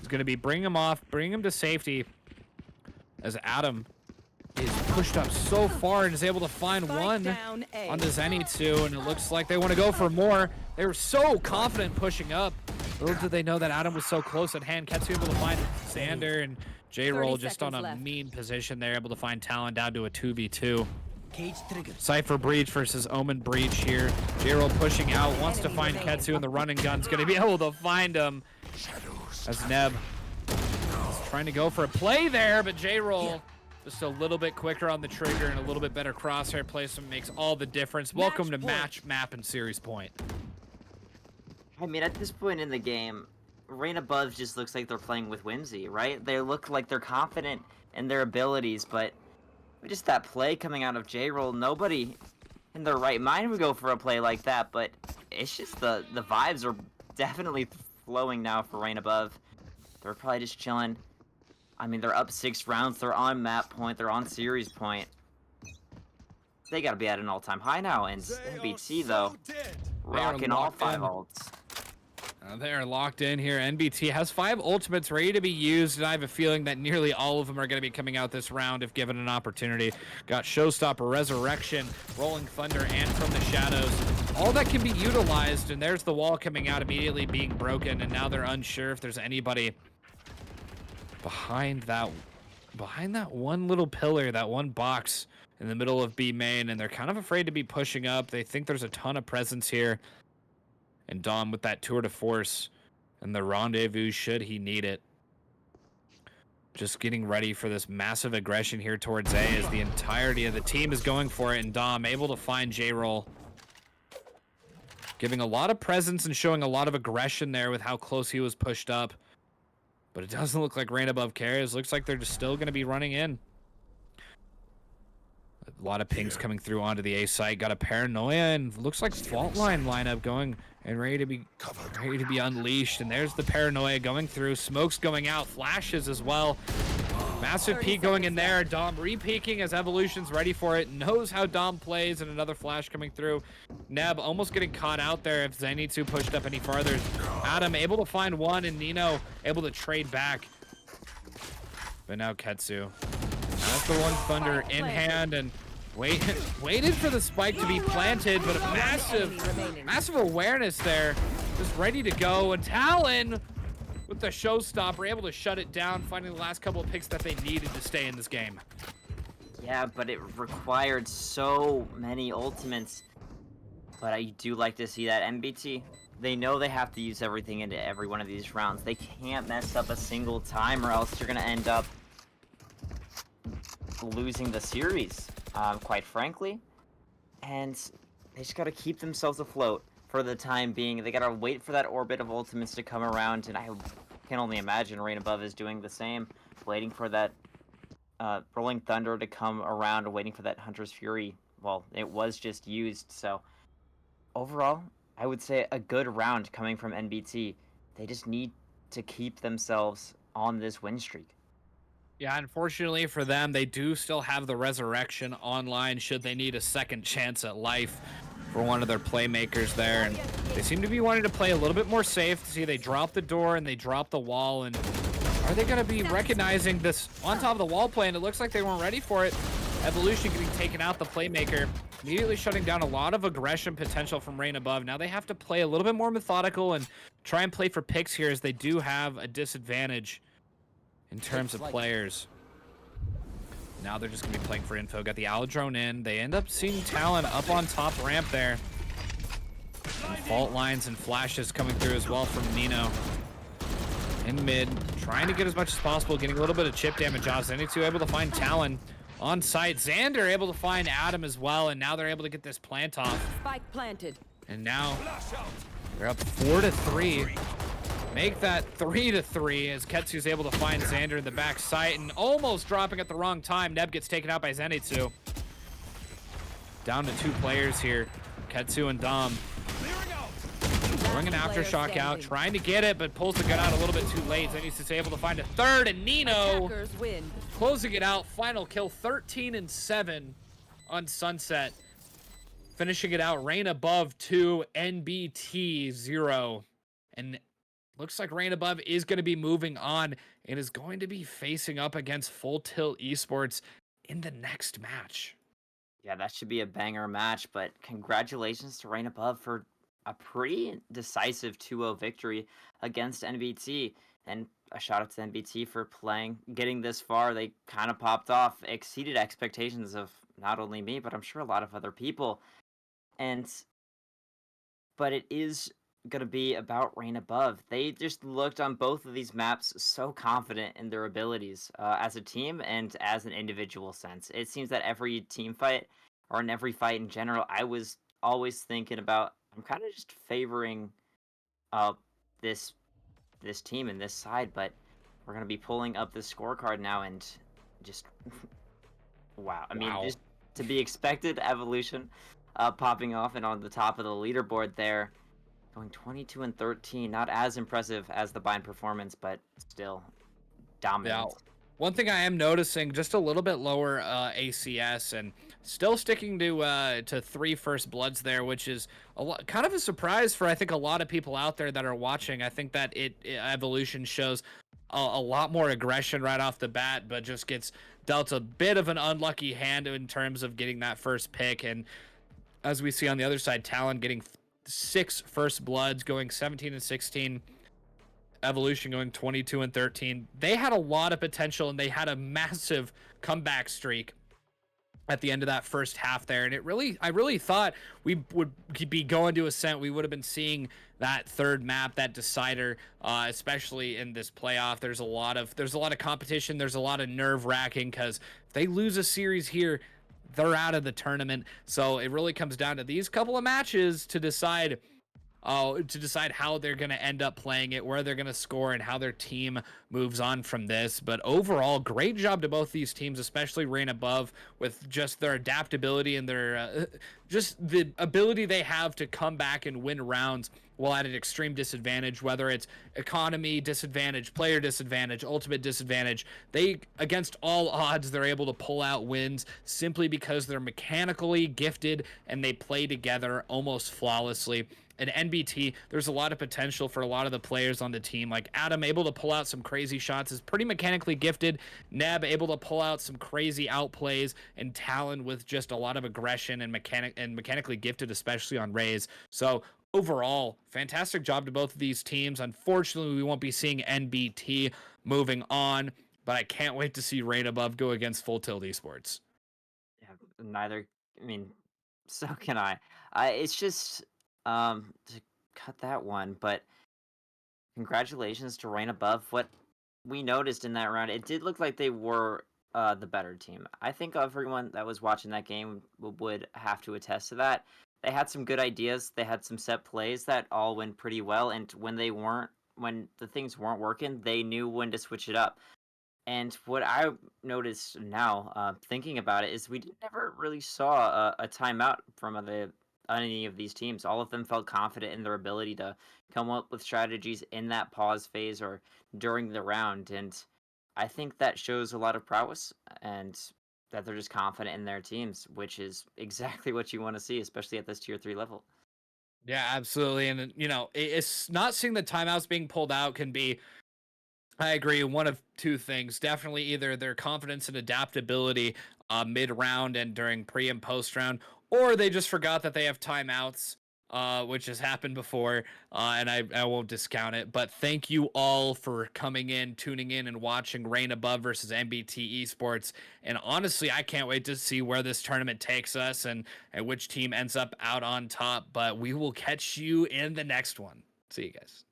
is going to be bring him off, bring him to safety, as Adam is pushed up so far and is able to find one on the Zenitsu, and it looks like they want to go for more. They were so confident pushing up. Little did they know that Adam was so close at hand. Ketsu able to find Xander, and J-Roll just on a mean position there, able to find Talon down to a 2v2. Cypher Breach versus Omen Breach here. J-Roll pushing out, wants to find Ketsu, and the running gun's going to be able to find him. As Neb is trying to go for a play there, but J-Roll just a little bit quicker on the trigger and a little bit better crosshair placement makes all the difference. Welcome to match, map, and series point. I mean, at this point in the game, Rain Above just looks like they're playing with whimsy, right? They look like they're confident in their abilities, but just that play coming out of J-Roll, nobody in their right mind would go for a play like that, but it's just the vibes are definitely flowing now for Rain Above. They're probably just chilling. I mean, they're up 6 rounds. They're on map point. They're on series point. They gotta be at an all-time high now. And NBT, though, rocking all 5 ults. They are locked in here. NBT has 5 ultimates ready to be used, and I have a feeling that nearly all of them are going to be coming out this round if given an opportunity. Got Showstopper, Resurrection, Rolling Thunder, and From the Shadows. All that can be utilized, and there's the wall coming out immediately being broken, and now they're unsure if there's anybody behind that one little pillar, that one box in the middle of B main, and they're kind of afraid to be pushing up. They think there's a ton of presence here. And Dom with that tour de force and the rendezvous should he need it. Just getting ready for this massive aggression here towards A as the entirety of the team is going for it, and Dom able to find J-Roll. Giving a lot of presence and showing a lot of aggression there with how close he was pushed up. But it doesn't look like Rain Above cares. Looks like they're just still going to be running in. A lot of pings coming through onto the A site. Got a Paranoia and looks like Fault Line lineup going and ready to be unleashed. And there's the Paranoia going through. Smoke's going out. Flashes as well. Massive peek going in there. Dom re-peeking as Evolution's ready for it. Knows how Dom plays, and another flash coming through. Neb almost getting caught out there if Zenitsu pushed up any farther. Adam able to find one, and Nino able to trade back. But now Ketsu has the one Thunder in hand and waited for the spike to be planted, but a massive awareness there. Just ready to go, and Talon with the showstopper able to shut it down, finding the last couple of picks that they needed to stay in this game. Yeah, but it required so many ultimates. But I do like to see that NBT, they know they have to use everything into every one of these rounds. They can't mess up a single time or else you're going to end up losing the series, quite frankly. And they just got to keep themselves afloat for the time being. They got to wait for that orbit of ultimates to come around, and I can only imagine Rain Above is doing the same, waiting for that Rolling Thunder to come around, waiting for that Hunter's Fury. Well, it was just used, so overall, I would say a good round coming from NBT. They just need to keep themselves on this win streak. Yeah, unfortunately for them, they do still have the resurrection online should they need a second chance at life for one of their playmakers there. And they seem to be wanting to play a little bit more safe. See, they drop the door and they drop the wall. And are they going to be recognizing this on top of the wall play? And it looks like they weren't ready for it. Evolution getting taken out, the playmaker, immediately shutting down a lot of aggression potential from Rain above. Now they have to play a little bit more methodical and try and play for picks here, as they do have a disadvantage in terms of players. Now they're just going to be playing for info. Got the Owl drone in. They end up seeing Talon up on top ramp there. And fault lines and flashes coming through as well from Nino. In mid, trying to get as much as possible, getting a little bit of chip damage off. Zenitsu able to find Talon on site. Xander able to find Adam as well, and now they're able to get this plant off. Spike planted. And now they're up 4-3. Make that 3-3 as Ketsu's able to find Xander in the back site and almost dropping at the wrong time. Neb gets taken out by Zenitsu. Down to 2 players here, Ketsu and Dom. Throwing an aftershock out, trying to get it, but pulls the gun out a little bit too late. Zenitsu's able to find a third, and Nino Win. closing it out. Final kill, 13-7 on Sunset. Finishing it out, Rain above 2, NBT 0. And looks like Rain above is going to be moving on and is going to be facing up against Full Tilt Esports in the next match. Yeah, that should be a banger match, but congratulations to Rain above for a pretty decisive 2-0 victory against NBT. And a shout out to NBT for getting this far. They kind of popped off, exceeded expectations of not only me, but I'm sure a lot of other people. But it is going to be about Rain above. They just looked on both of these maps so confident in their abilities as a team and as an individual sense. It seems that every team fight, or in every fight in general, I was always thinking about, I'm kind of just favoring this team and this side, but we're going to be pulling up the scorecard now and just wow. I mean, just to be expected, Evolution popping off and on the top of the leaderboard there, going 22-13. Not as impressive as the Bind performance, but still dominant. Yeah. One thing I am noticing, just a little bit lower ACS, and still sticking to 3 first bloods there, which is kind of a surprise for, I think, a lot of people out there that are watching. I think that Evolution shows a lot more aggression right off the bat, but just gets dealt a bit of an unlucky hand in terms of getting that first pick. And as we see on the other side, Talon getting 6 first bloods, going 17-16. Evolution going 22-13. They had a lot of potential, and they had a massive comeback streak at the end of that first half there. And I really thought we would be going to Ascent. We would have been seeing that third map, that decider, especially in this playoff. There's a lot of competition. There's a lot of nerve wracking, because if they lose a series here, they're out of the tournament. So it really comes down to these couple of matches to decide how they're going to end up playing it, where they're going to score, and how their team moves on from this. But overall, great job to both these teams, especially Rain above, with just their adaptability and their just the ability they have to come back and win rounds while at an extreme disadvantage, whether it's economy disadvantage, player disadvantage, ultimate disadvantage. Against all odds, they're able to pull out wins simply because they're mechanically gifted and they play together almost flawlessly. And NBT, there's a lot of potential for a lot of the players on the team. Like Adam, able to pull out some crazy shots, is pretty mechanically gifted. Neb, able to pull out some crazy outplays, and Talon with just a lot of aggression and mechanically gifted, especially on Raze. So overall, fantastic job to both of these teams. Unfortunately, we won't be seeing NBT moving on, but I can't wait to see Rain above go against Full Tilt Esports. Yeah, so can I. It's just to cut that one, but congratulations to Rain above. What we noticed in that round, it did look like they were the better team. I think everyone that was watching that game would have to attest to that. They had some good ideas. They had some set plays that all went pretty well, and when the things weren't working, they knew when to switch it up. And what I noticed now, thinking about it, is we never really saw a timeout from the any of these teams. All of them felt confident in their ability to come up with strategies in that pause phase or during the round. And I think that shows a lot of prowess and that they're just confident in their teams, which is exactly what you want to see, especially at this tier 3 level. Yeah, absolutely. And, it's not seeing the timeouts being pulled out can be, I agree, one of two things. Definitely either their confidence and adaptability mid round and during pre and post round, or they just forgot that they have timeouts, which has happened before. And I won't discount it. But thank you all for coming in, tuning in, and watching Reign Above versus NBT Esports. And honestly, I can't wait to see where this tournament takes us and which team ends up out on top. But we will catch you in the next one. See you guys.